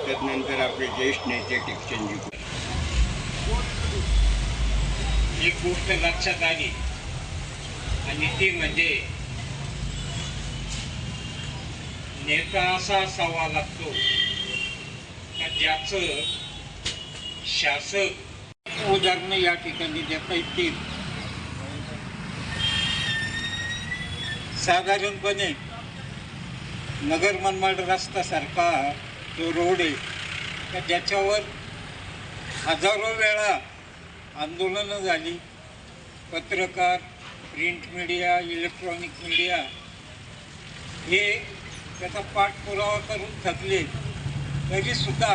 तदनंतर आपले ज्येष्ठ नेते टिकचंदजी. एक गोष्ट लक्षात आली आणि ती म्हणजे नेता असा असावा लागतो का ज्याचं शासक उदाहरण या ठिकाणी देता येतील. साधारणपणे नगर मनमाड रस्ता सारखा जो रोड आहे का ज्याच्यावर हजारो वेळा आंदोलनं झाली. पत्रकार, प्रिंट मीडिया, इलेक्ट्रॉनिक मीडिया हे त्याचा पाठपुरावा करून थकले, तरीसुद्धा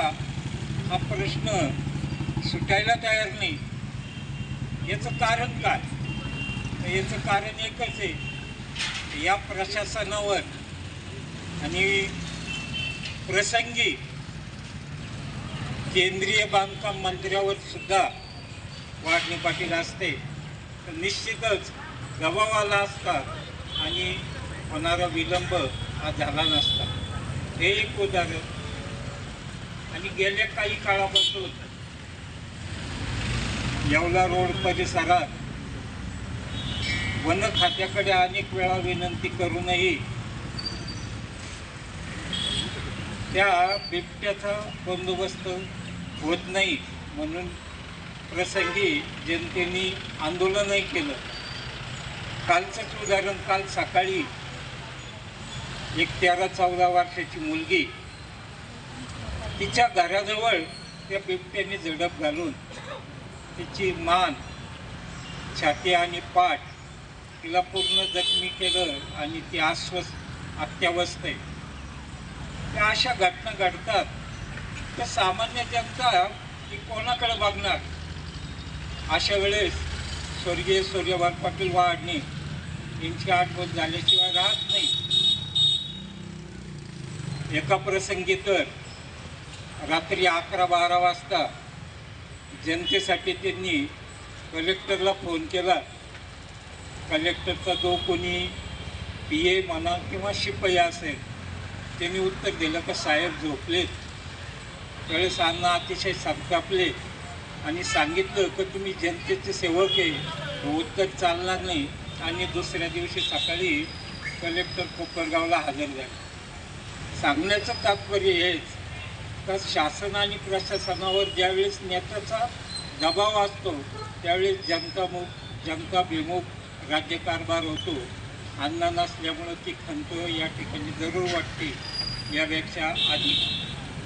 हा प्रश्न सुटायला तयार नाही. याचं कारण काय? याचं कारण एकच आहे, या प्रशासनावर आणि प्रसंगी केंद्रीय बांधकाम मंत्र्यावर सुद्धा वाढणी पाटील असते तर निश्चितच दबाव आला असता आणि होणारा विलंब हा झाला नसता. हे एक उदाहरण. आणि गेल्या काही काळापासून येवला रोड परिसरात वन खात्याकडे अनेक वेळा विनंती करूनही त्या बिबट्याचा बंदोबस्त होत नाही म्हणून प्रसंगी जनतेने आंदोलनही केलं. कालचंच उदाहरण, काल सकाळी एक 13-14 वर्षाची मुलगी, तिच्या घराजवळ त्या बिबट्याने झडप घालून तिची मान, छाती आणि पाठ तिला पूर्ण जखमी केलं आणि ती अत्यावस्थ आहे. त्या अशा घटना घडतात तर सामान्य जनता ती कोणाकडे बघणार? अशा वेळेस स्वर्गीय सूर्यभान पाटील वाढणे यांची आठवण झाल्याशिवाय राहत नाही. एका प्रसंगी तर रात्री 11-12 वाजता जनतेसाठी त्यांनी कलेक्टरला फोन केला. कलेक्टरचा जो कोणी PA म्हणा किंवा शिपाई असेल त्यांनी उत्तर दिलं का साहेब झोपलेत. त्यावेळेस अण्णा अतिशय संतापले आणि सांगितलं की तुम्ही जनतेचे सेवक आहे, हे उत्तर चालणार नाही. आणि दुसऱ्या दिवशी सकाळी कलेक्टर कोपरगावला हजर झाले. सांगण्याचं तात्पर्य हेच तर शासन आणि प्रशासनावर ज्यावेळेस नेत्याचा दबाव असतो त्यावेळेस जनताभिमुख राज्यकारभार होतो. अण्णा नसल्यामुळं ती खंत या ठिकाणी जरूर वाटते. यापेक्षा आधी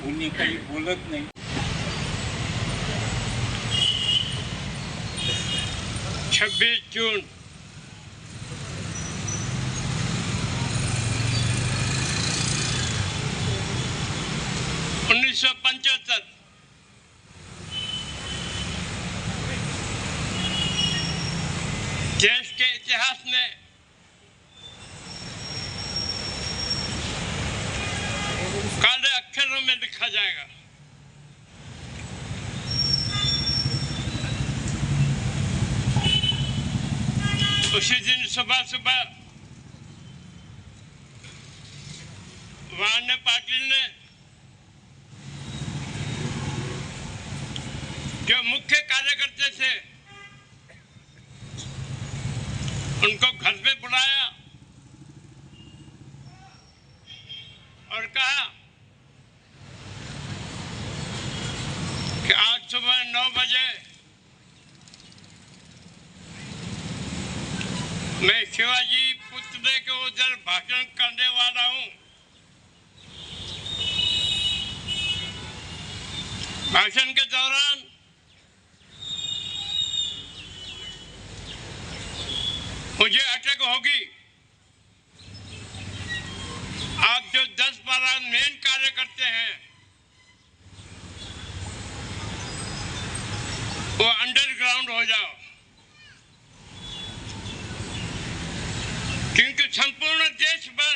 कोणी काही बोलत नाही. 26 जून 1975 देश के इतिहास में काले अक्षरों में लिखा जाएगा. उसी दिन सुबह सुबह वाणिज्य पाटिल ने जो मुख्य कार्यकर्ता थे उनको घर पे बुलाया और कहा कि आज सुबह 9 बजे मैं शिवाजी पुतले के उधर भाषण करने वाला हूं. भाषण के दौरान मुझे अटक होगी. आप जो 10-12 मेन कार्यकर्ते हैं वो अंडरग्राउंड हो जाओ, क्योंकि संपूर्ण देश भर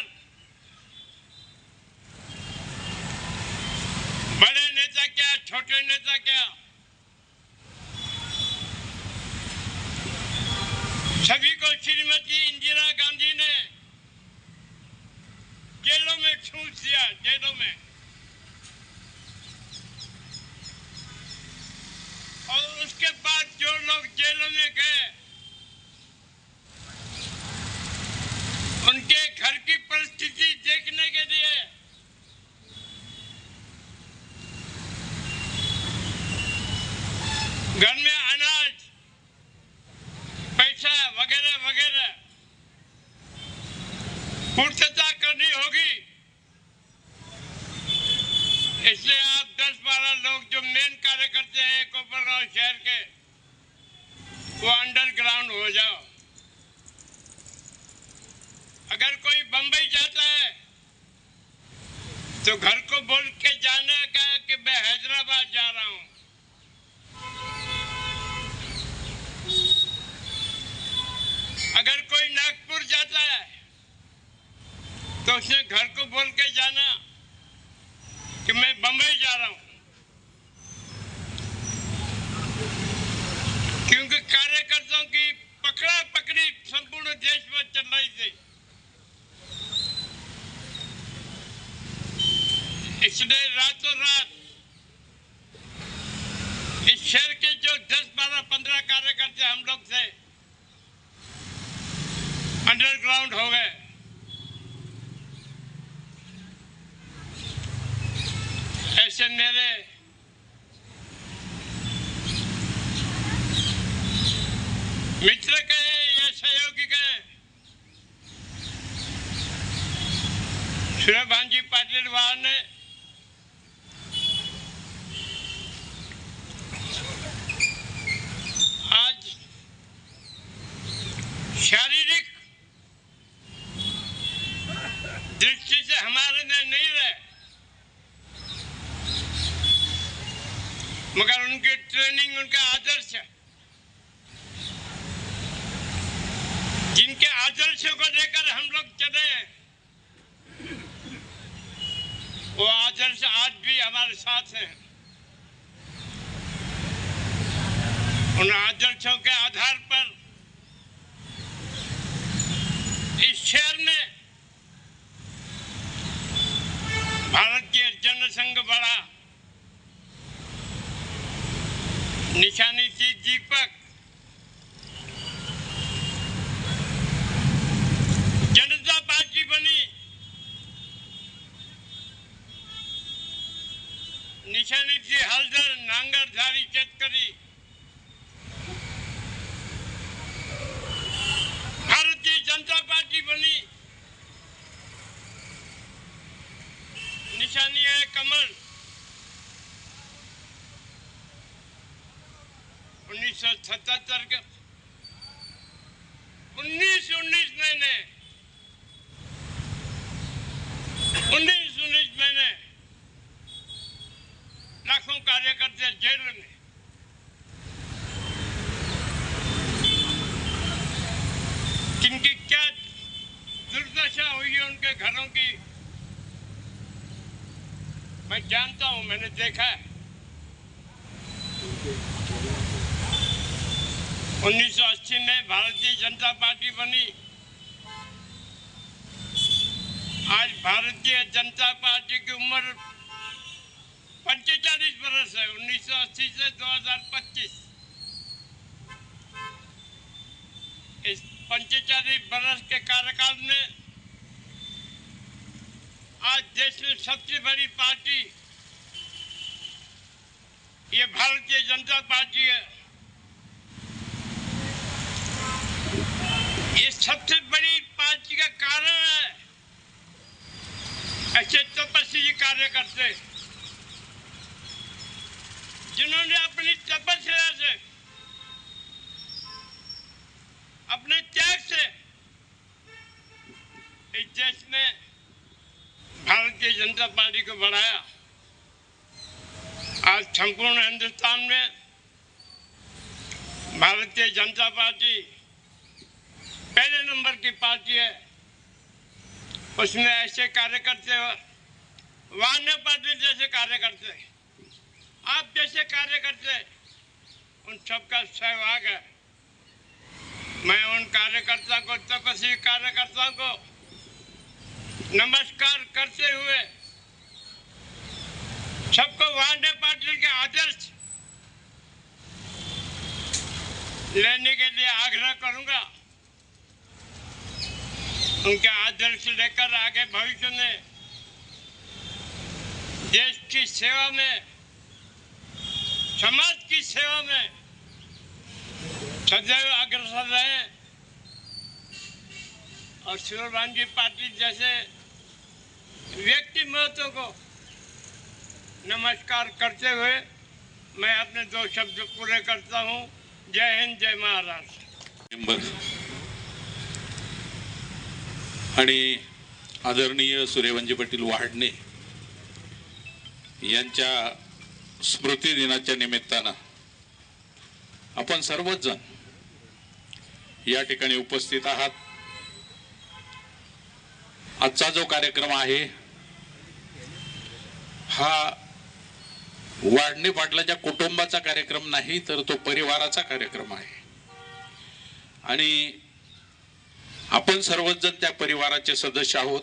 बड़े नेता क्या, छोटे नेता क्या, सभी को श्रीमती इंदिरा गांधी ने जेलों में ठूस दिया. जेलों में इसलिए आप 10-12 लोग जो मेन कार्य करते हैं कोपरगांव शहर के, वो अंडरग्राउंड हो जाओ। अगर कोई बंबई जाता है तो घर को बोल के जाना का कि मैं हैदराबाद जा रहा हूं। अगर कोई नागपुर जाता है तो उसने घर को बोल के जाना कि मैं बंबई जा रहा हूं। क्योंकि कार्यकर्ताओं की पकड़ा पकड़ी संपूर्ण देश में चल रही थी। इसलिए रातों रात इस शहर के जो 10, 12, 15 कार्यकर्ता हम लोग थे, अंडरग्राउंड हो गए। ऐसे मेरे मित्र कहे या सहयोगी कहे, सूर्यभानजी पाटिल वाह ने आज शारीरिक दृष्टि से हमारे में नहीं रहे, मगर उनकी ट्रेनिंग, उनका आदर्श, जिनके आदर्शों को लेकर हम लोग चले हैं, वो आदर्श आज भी हमारे साथ हैं। उन आदर्शों के आधार पर इस शहर में भारतीय जनसंघ बढ़ा। निशानी थी दीपक। जनता पार्टी बनी। निशानी थी हलदर, नांगरधारी, चटकरी। भारतीय जनता पार्टी बनी। निशानी है कमल। 1977 के 19 महीने 19 महीने लाखों कार्यकर्ता जेल में। किनकी क्या दुर्दशा हुई है उनके घरों की, मैं जानता हूं, मैंने देखा है। 1980 में भारतीय जनता पार्टी बनी। आज भारतीय जनता पार्टी की उम्र 45 वर्ष है। 1980 से 2025, इस 45 वर्ष के कार्यकाल में आज देश में सबसे बड़ी पार्टी ये भारतीय जनता पार्टी है। ये सबसे बड़ी पार्टी का कारण है ऐसे तपस्वी कार्यकर्ता जिन्होंने अपनी तपस्या से, अपने त्याग से इस देश में भारतीय जनता पार्टी को बढ़ाया। आज संपूर्ण हिंदुस्तान में भारतीय जनता पार्टी पहले नंबर की पार्टी है। उसमें ऐसे कार्यकर्ते, वान्य पाटिल जैसे कार्यकर्ते, आप जैसे कार्यकर्ते, उन सबका सहयोग है। मैं उन कार्यकर्ता को, तपस्वी कार्यकर्ताओं को नमस्कार करते हुए सबको वान्य पाटिल के आदर्श लेने के लिए आग्रह करूंगा। उनके आदर्श लेकर आगे भविष्य में देश की सेवा में, समाज की सेवा में सदैव अग्रसर रहे और सूर्यभानजी पाटिल जैसे व्यक्ति महत्व को नमस्कार करते हुए मैं अपने 2 शब्द पूरे करता हूँ। जय हिंद, जय महाराष्ट्र। आणि आदरणीय सूर्यवंशी पाटील वहाडणे यांच्या स्मृती दिनाच्या निमित्तानं आपण सर्वच जण या ठिकाणी उपस्थित आहात। आजचा जो कार्यक्रम आहे हा वहाडणे पाटलाच्या कुटुंबाचा कार्यक्रम नाही, तर तो परिवाराचा कार्यक्रम आहे आणि आपण सर्वच जण त्या परिवाराचे सदस्य आहोत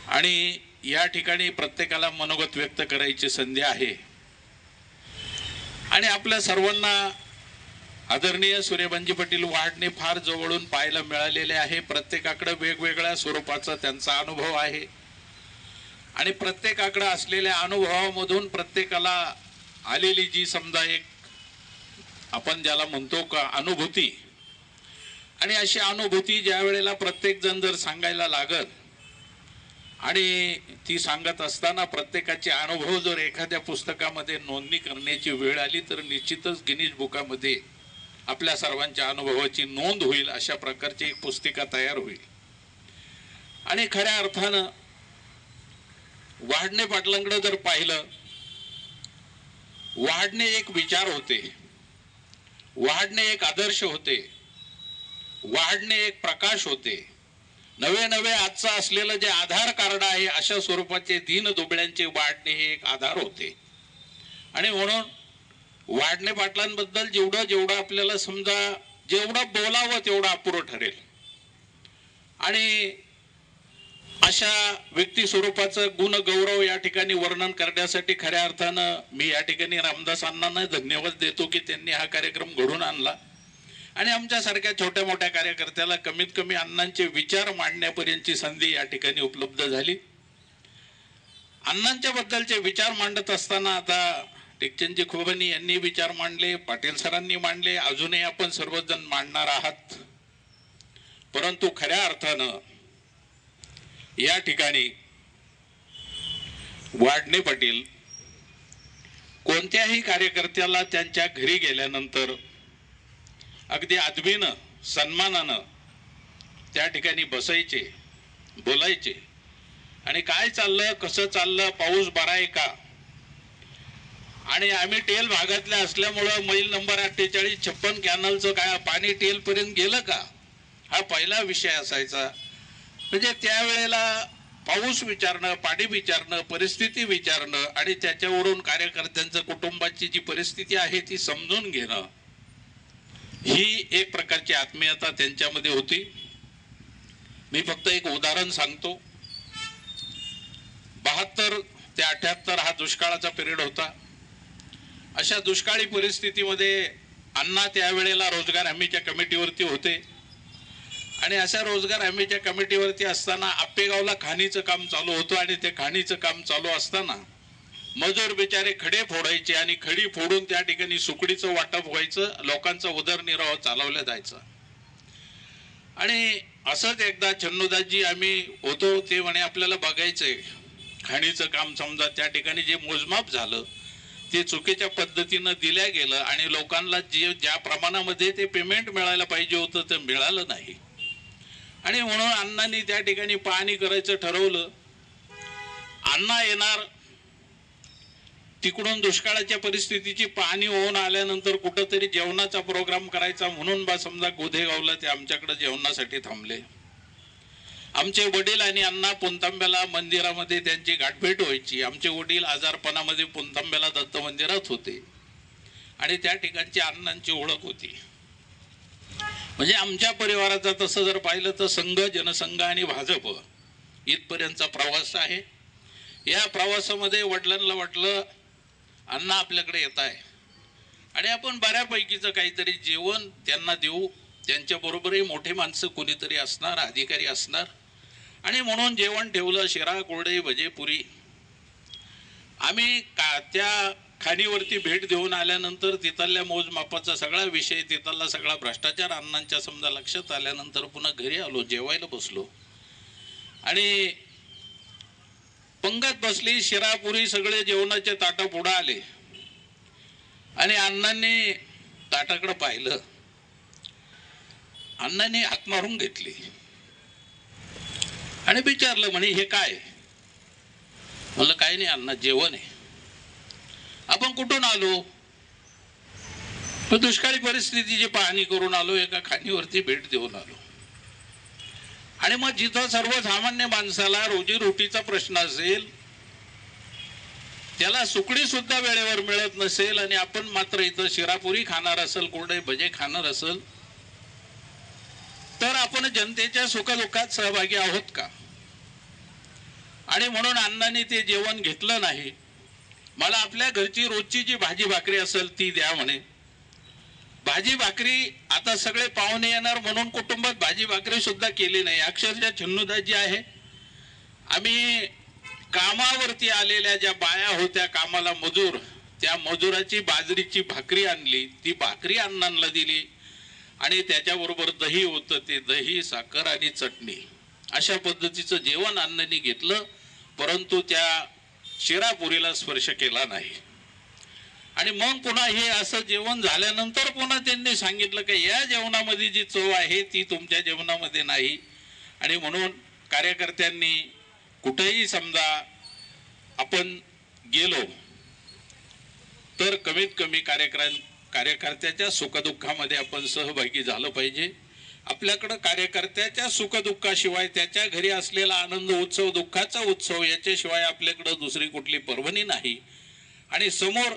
आणि या ठिकाणी प्रत्येकाला मनोगत व्यक्त करायची संधी आहे आणि आपल्या सर्वांना आदरणीय सूर्यवंशी पाटील वहाडणे फार जवळून पाहायला मिळालेले आहे। प्रत्येकाकडे वेगवेगळ्या स्वरूपाचा त्यांचा अनुभव आहे आणि प्रत्येकाकडे असलेल्या अनुभवामधून प्रत्येकाला आलेली जी समजा एक आपण ज्याला म्हणतो का अनुभूती, आणि अशी अनुभूती ज्या वेळेला प्रत्येक जण जर सांगायला लागत आणि ती सांगत असताना प्रत्येकाचे अनुभव जर एखाद्या पुस्तकामध्ये नोंदणी करण्याची वेळ आली तर निश्चितच गिनीज बुकामध्ये आपल्या सर्वांच्या अनुभवाची नोंद होईल, अशा प्रकारची एक पुस्तिका तयार होईल। आणि खऱ्या अर्थानं वहाडणे पाटलांकडे जर पाहिलं, वहाडणे एक विचार होते, वहाडणे एक आदर्श होते, वहाडणे एक प्रकाश होते। नवे नवे आजचं असलेलं जे आधार कार्ड आहे अशा स्वरूपाचे दीन दुबळ्यांचे वहाडणे हे एक आधार होते आणि म्हणून वहाडणे पाटलांबद्दल जेवढं आपल्याला समजा जेवढं बोलावं तेवढं अपुरं ठरेल आणि अशा व्यक्ती स्वरूपाचं गुण गौरव या ठिकाणी वर्णन करण्यासाठी खऱ्या अर्थानं मी या ठिकाणी रामदास अण्णांना धन्यवाद देतो की त्यांनी हा कार्यक्रम घडून आणला आणि आमच्यासारख्या छोट्या मोठ्या कार्यकर्त्याला कमीत कमी अण्णांचे विचार मांडण्यापर्यंतची संधी या ठिकाणी उपलब्ध झाली। अण्णांच्या बद्दलचे विचार मांडत असताना आता टेकचंदजी खोबनी यांनी विचार मांडले, पाटील सरांनी मांडले, अजूनही आपण सर्वजण मांडणार आहात, परंतु खऱ्या अर्थानं या ठिकाणी वहाडणे पाटील कोणत्याही कार्यकर्त्याला त्यांच्या घरी गेल्यानंतर अगदी आदबीनं सन्मानानं त्या ठिकाणी बसायचे, बोलायचे आणि काय चाललं, कसं चाललं, पाऊस बरा आहे का। आणि आम्ही टेल भागातल्या असल्यामुळं मैल नंबर 48-56 कॅनलचं काय पाणी टेल पर्यंत गेलं का, हा पहिला विषय असायचा। म्हणजे त्यावेळेला पाऊस विचारणं, पाणी विचारणं, परिस्थिती विचारणं आणि त्याच्यावरून कार्यकर्त्यांचं कुटुंबाची जी परिस्थिती आहे ती समजून घेणं, ही एक प्रकारची आत्मीयता त्यांच्यामध्ये होती। मी फक्त एक उदाहरण सांगतो, 72 ते 78 हा दुष्काळाचा पिरियड होता। अशा दुष्काळी परिस्थितीमध्ये अण्णा त्यावेळेला रोजगार हमीच्या कमिटीवरती होते आणि अशा रोजगार हमीच्या कमिटीवरती असताना आप्पेगावला खाणीचं काम चालू होतं आणि ते खाणीचं काम चालू असताना मजूर बिचारे खडे फोडायचे आणि खडी फोडून त्या ठिकाणी सुकडीचं वाटप व्हायचं, लोकांचा उदरनिर्वाह चालवला जायचा। आणि असंच एकदा चन्नूदासजी आम्ही होतो, ते म्हणे आपल्याला बघायचंय खाणीचं काम, समजा त्या ठिकाणी जे मोजमाप झालं ते चुकीच्या पद्धतीनं दिल्या गेलं आणि लोकांना ज्या प्रमाणामध्ये ते पेमेंट मिळायला पाहिजे होतं ते मिळालं नाही आणि म्हणून अण्णांनी त्या ठिकाणी पाहणी करायचं ठरवलं। अण्णा येणार, तिकडून दुष्काळाच्या परिस्थितीची पाहणी होऊन आल्यानंतर कुठंतरी जेवणाचा प्रोग्राम करायचा म्हणून बा समजा गोधेगावला ते आमच्याकडे जेवणासाठी थांबले। आमचे वडील आणि अण्णा पुणतांब्याला मंदिरामध्ये त्यांची गाठभेट व्हायची। आमचे वडील आजारपणामध्ये पुणतांब्याला दत्त मंदिरात होते आणि त्या ठिकाणची अण्णांची ओळख होती। म्हणजे आमच्या परिवाराचा तसं जर पाहिलं तर संघ, जनसंघ आणि भाजप इथपर्यंतचा प्रवास आहे। या प्रवासामध्ये वडिलांना वाटलं अण्णा आपल्याकडे येत आहे आणि आपण बऱ्यापैकीचं काहीतरी जेवण त्यांना देऊ, त्यांच्याबरोबरही मोठे माणसं कोणीतरी असणार, अधिकारी असणार आणि म्हणून जेवण ठेवलं, शिरा, कोरडे, भजे, पुरी। आम्ही त्या खाणीवरती भेट देऊन आल्यानंतर तिथल्या मोजमापाचा सगळा विषय, तिथला सगळा भ्रष्टाचार अण्णांच्या समजा लक्षात आल्यानंतर पुन्हा घरी आलो, जेवायला बसलो आणि पंगत बसली, शिरापुरी सगळे जेवणाचे ताटं पुढे आले आणि अण्णांनी ताटाकडे पाहिलं. अण्णांनी हाक मारून घेतली आणि विचारलं, म्हणे हे काय? म्हणलं काय नाही अण्णा, जेवण आहे. आपण कुठून आलो? तो दुष्काळी परिस्थितीची पाहणी करून आलो, एका खाणीवरती भेट देऊन आलो. आणि मग जिथं सर्वसामान्य माणसाला रोजीरोटीचा प्रश्न असेल, त्याला सुकडी सुद्धा वेळेवर मिळत नसेल आणि आपण मात्र इथं शिरापुरी खाणार असेल, कोरडे भजे खाणार असेल, तर आपण जनतेच्या सुखदुःखात सहभागी आहोत का? आणि म्हणून अण्णांनी ते जेवण घेतलं नाही. मला आपल्या घरची रोजची जी भाजी भाकरी असेल ती द्या म्हणे. भाजी भाकरी आता सगळे पाहुणे येणार म्हणून कुटुंबात भाजी भाकरी सुद्धा केली नाही. अक्षरशः छिन्नूदाजी आहे, आम्ही कामावरती आलेल्या ज्या बाया होत्या, कामाला मजूर, त्या मजुराची बाजरीची भाकरी आणली, ती भाकरी अण्णांना दिली आणि त्याच्याबरोबर दही होतं, ते दही, साखर आणि चटणी, अशा पद्धतीचं जेवण अण्णांनी घेतलं. परंतु त्या शिरापुरीला स्पर्श केला नाही. आणि मग पुन्हा हे असं जेवण झाल्यानंतर पुन्हा त्यांनी सांगितलं की या जेवणामध्ये जी चव आहे ती तुमच्या जेवणामध्ये नाही. आणि म्हणून कार्यकर्त्यांनी कुठेही समजा आपण गेलो तर कमीत कमी कार्यकर्त्याच्या सुखदुःखामध्ये आपण सहभागी झालं पाहिजे. आपल्याकडं कार्यकर्त्याच्या सुखदुःखाशिवाय, त्याच्या घरी असलेला आनंद उत्सव, दुःखाचा उत्सव, याच्याशिवाय आपल्याकडं दुसरी कुठली पर्वणी नाही. आणि समोर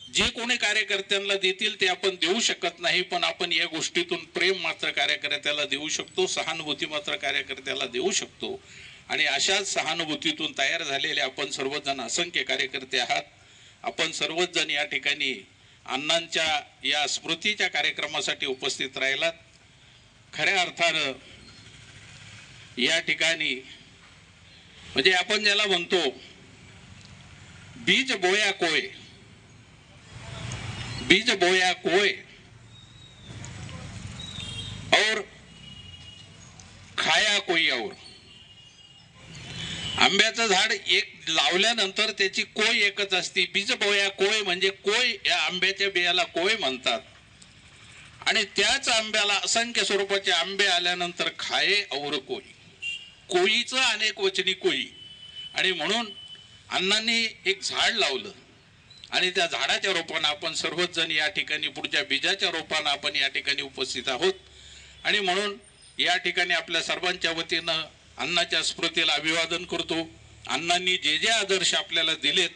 जे कोणी कार्यकर्त्यांना देतील ते आपण देऊ शकत नाही, पण आपण या गोष्टीतून प्रेम मात्र कार्यकर्त्याला देऊ शकतो, सहानुभूती मात्र कार्यकर्त्याला देऊ शकतो. आणि अशाच सहानुभूतीतून तयार झालेले आपण सर्वजण असंख्य कार्यकर्ते आहात. आपण सर्वच जण या ठिकाणी अण्णांच्या या स्मृतीच्या कार्यक्रमासाठी उपस्थित राहिलात. खऱ्या अर्थानं या ठिकाणी म्हणजे आपण ज्याला म्हणतो बीज बोया कोय, बीज बोया कोय और खाया कोई और. आंब्याचं झाड एक लावल्यानंतर त्याची कोय एकच असते. बीज बोया कोय म्हणजे कोय, या आंब्याच्या बियाला कोय म्हणतात. आणि त्याच आंब्याला असंख्य स्वरूपाचे आंबे आल्यानंतर खाये और कोई, कोईचं अनेक वचनी कोई. आणि म्हणून अण्णांनी एक झाड लावलं आणि त्या झाडाच्या रोपानं आपण सर्वच जण या ठिकाणी, पुढच्या बीजाच्या रोपानं आपण या ठिकाणी उपस्थित आहोत. आणि म्हणून या ठिकाणी आपल्या सर्वांच्या वतीनं अण्णाच्या स्मृतीला अभिवादन करतो. अण्णांनी जे जे आदर्श आपल्याला दिलेत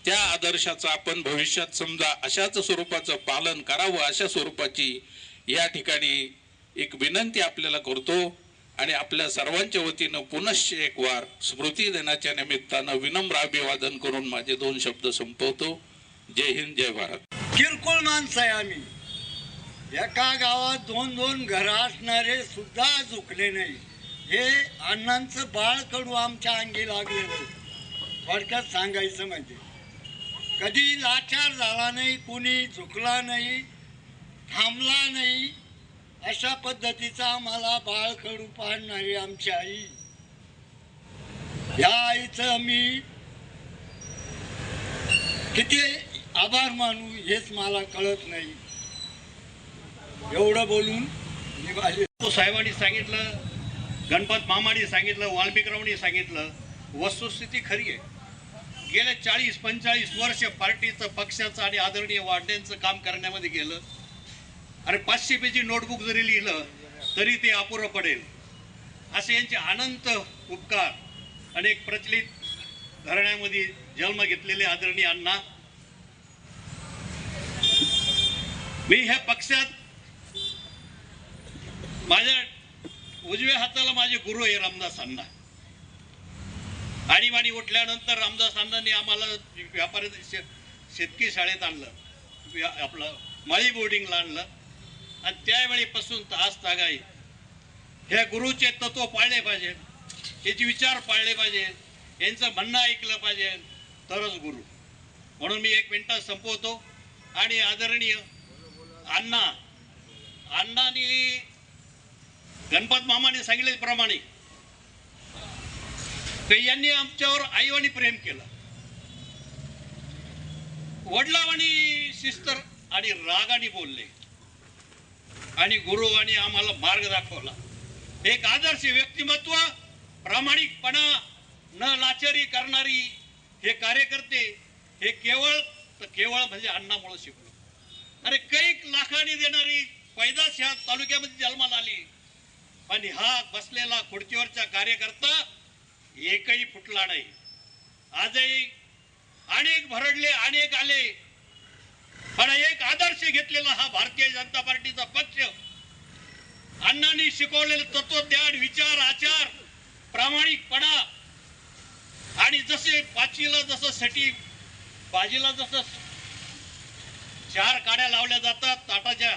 त्या आदर्शाचं आपण भविष्यात समजा अशाच स्वरूपाचं पालन करावं, अशा स्वरूपाची या ठिकाणी एक विनंती आपल्याला करतो. आणि आपल्या सर्वांच्या वतीनं पुनश्च एक वार स्मृती दिनाच्या निमित्तानं विनम्र अभिवादन करून माझे 2 शब्द संपवतो. जय हिंद, जय भारत. किरकोळ माणसं आहे आम्ही. एका गावात 2-2 घरं असणारे सुद्धा झुकले नाही. हे अण्णांचं बाळ कडू आमच्या अंगी लागलेलं. थोडक्यात सांगायचं म्हणजे कधी लाचार झाला नाही, कुणी झुकला नाही, थांबला नाही. अशा पद्धतीचा आम्हाला बाळ कडू पाडणारी आमची आई, या आईचं मी किती आभार मानू हेच मला कळत नाही. एवढं बोलून निघाले. साहेबांनी सांगितलं, गणपत मामांनी सांगितलं, वाल्मिकरावांनी सांगितलं, वस्तुस्थिती खरी आहे. गेल्या 40-45 वर्ष पार्टीचं, पक्षाचं आणि आदरणीय वाढण्यांचं काम करण्यामध्ये गेलं. आणि 500 पेजी नोटबुक जरी लिहिलं तरी ते अपुरं पडेल. असे यांचे अनंत उपकार. अनेक प्रचलित घराण्यामध्ये जन्म घेतलेले आदरणीय अण्णा. मी ह्या पक्षात माझ्या उजव्या हाताला माझे गुरु आहे रामदास अण्णा. आणीबाणी उठल्यानंतर रामदास अण्णांनी आम्हाला व्यापारी शेतकी शाळेत आणलं, आपलं माळी बोर्डिंगला आणलं. आणि त्यावेळीपासून आज तागाई ह्या गुरुचे तत्व पाळले पाहिजे, याचे विचार पाळले पाहिजे, यांचं म्हणणं ऐकलं पाहिजे, तरच गुरु. म्हणून मी 1 मिनिटात संपवतो. आणि आदरणीय अण्णांनी गणपत मामाने सांगितल्याप्रमाणे तर यांनी आमच्यावर आईवानी प्रेम केलं, वडिलावानी शिस्तर आणि रागाने बोलले आणि गुरुवानी आम्हाला मार्ग दाखवला. एक आदर्श व्यक्तिमत्व, प्रामाणिकपणा, न लाचारी करणारी हे कार्यकर्ते हे केवळ म्हणजे अण्णामुळे शिकलो. अरे कैक लाखांनी देणारी पैदास ह्या तालुक्यामध्ये जन्माला आली, आणि हा बसलेला खुर्चीवरचा कार्यकर्ता एकही फुटला नाही. आजही अनेक भरडले, अनेक आले, पण एक आदर्श घेतलेला हा भारतीय जनता पार्टीचा पक्ष, अण्णांनी शिकवलेले तत्वज्ञान, विचार, आचार, प्रामाणिकपणा, आणि जसे पाचीला जसं सटी बाजीला जसं 4 काड्या लावल्या जातात ताटाच्या,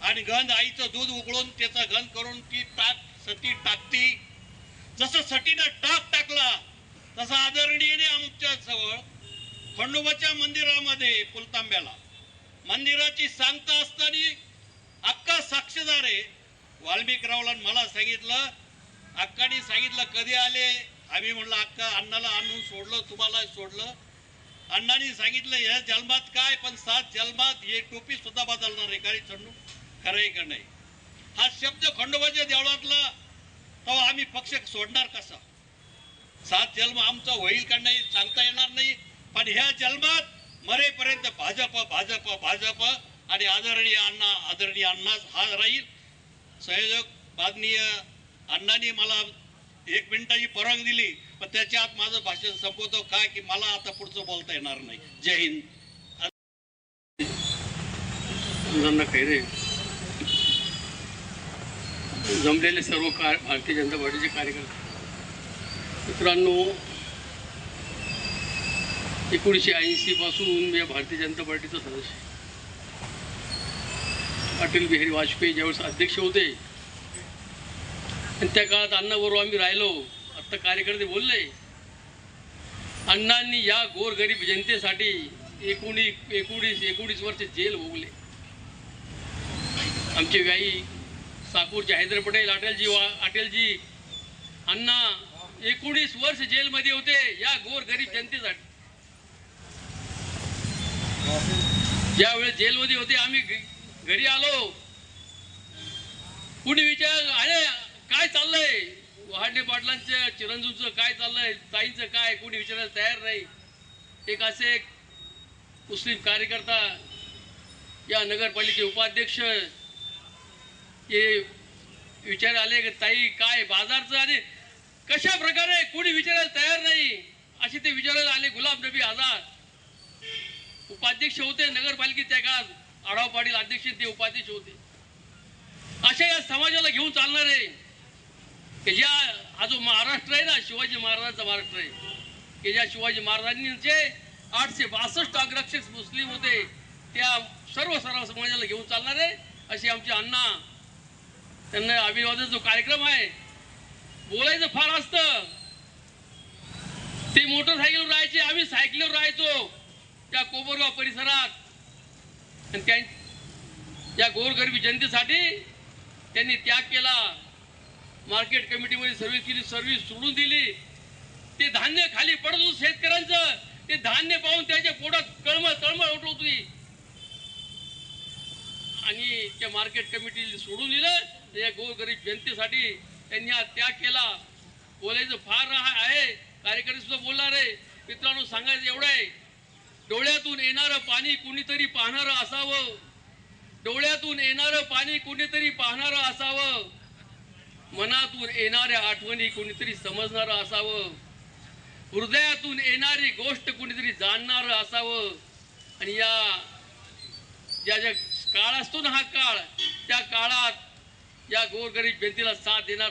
आणि गंध आईचं दूध उकळून त्याचा गंध करून ती सटी टाकती, जसं सटीनं टाकला तसा आदरणीयने आमच्या जवळ खंडोबाच्या मंदिरामध्ये पुलतांब्याला मंदिराची सांगता असताना अक्का साक्षीदार आहे. वाल्मिकरावला मला सांगितलं, अक्कानी सांगितलं कधी आले, आम्ही म्हणलं अक्का अण्णाला आणून सोडलं, तुम्हाला सोडलं. अण्णांनी सांगितलं या जन्मात काय, पण 7 जन्मात हे टोपी सुद्धा बदलणार आहे, काही चढू खरं आहे का नाही. हा शब्द खंडोबाच्या देवळातला, तेव्हा आम्ही पक्ष सोडणार कसा? 7 जन्म आमचा होईल का नाही सांगता येणार नाही, पण ह्या जन्मात मरेपर्यंत भाजप भाजप भाजप आणि आदरणीय अण्णा हा राहील. संयोजक माननीय अण्णांनी मला 1 मिनिटाची परवानगी दिली, पण त्याच्या आत माझं भाषण संपवतो काय की मला आता पुढचं बोलता येणार नाही. जय हिंद. खैरे, जमलेले सर्व भारतीय जनता पार्टीचे कार्यकर्ते मित्रांनो, 1980 पासून मी भारतीय जनता पार्टीचा सदस्य. अटल बिहारी वाजपेयी ज्यावेळेस अध्यक्ष होते आणि त्या काळात अण्णाबरोबर आम्ही राहिलो. आत्ता कार्यकर्ते बोलले, अण्णांनी या गोरगरीब जनतेसाठी 19 वर्ष जेल भोगले. आमचे व्याई साकूरचे हैदर पटेल अटलजी अण्णा 19 वर्ष जेलमध्ये होते या गोरगरीब जनतेसाठी. ज्यावेळेस जेलमध्ये होते आम्ही घरी आलो, कुणी विचार अरे काय चाललंय, वहाडे पाटलांच्या चिरंजीवचं काय चाललंय, ताईंचं काय, कुणी विचारायला तयार नाही. एक असे एक मुस्लिम कार्यकर्ता, या नगरपालिकेचे उपाध्यक्ष, हे विचार आले की ताई काय बाजारचं, आणि कशा प्रकारे कुणी विचारायला तयार नाही असे ते विचारायला आले. गुलाम नबी आझाद उपाध्यक्ष होते नगरपालिकेत त्या काळात, आढाव पाटील अध्यक्ष, ते उपाध्यक्ष होते. अशा या समाजाला घेऊन चालणारे की ज्या हा जो महाराष्ट्र आहे ना, शिवाजी महाराजांचा महाराष्ट्र आहे, की ज्या शिवाजी महाराजांचे 862 अग्रक्षक मुस्लिम होते, त्या सर्व समाजाला घेऊन चालणारे असे आमचे अण्णा. त्यांना अभिवादन जो कार्यक्रम आहे, बोलायचं फार असतं. ते मोटरसायकलवर राहायचे, आम्ही सायकलीवर राहायचो त्या कोपरगाव परिसरात. आणि त्या गोरगरिबी जनतेसाठी त्यांनी त्याग केला. मार्केट कमिटीमध्ये सर्व्हिस केली, सर्व्हिस सोडून दिली. ते धान्य खाली पडत होतं शेतकऱ्यांचं, ते धान्य पाहून त्याच्या पोटात तळमळ उठत होती, आणि त्या मार्केट कमिटीला सोडून दिलं. त्या गोरगरीब जनतेसाठी त्यांनी हा त्याग केला. बोलायचं फार आहे, कार्यकर्ते सुद्धा बोलणार आहे. मित्रांनो, सांगायचं एवढं आहे, डोळ्यातून येणारं पाणी कुणीतरी पाहणारं असावं, डोळ्यातून येणारं पाणी कुणीतरी पाहणारं असावं, मनातून येणाऱ्या आठवणी कुणीतरी समजणारं असावं, हृदयातून येणारी गोष्ट कुणीतरी जाणणारं असावं. आणि ज्या काळ असतो ना, हा काळ, त्या काळात या गोरगरीब जनतेला साथ देणार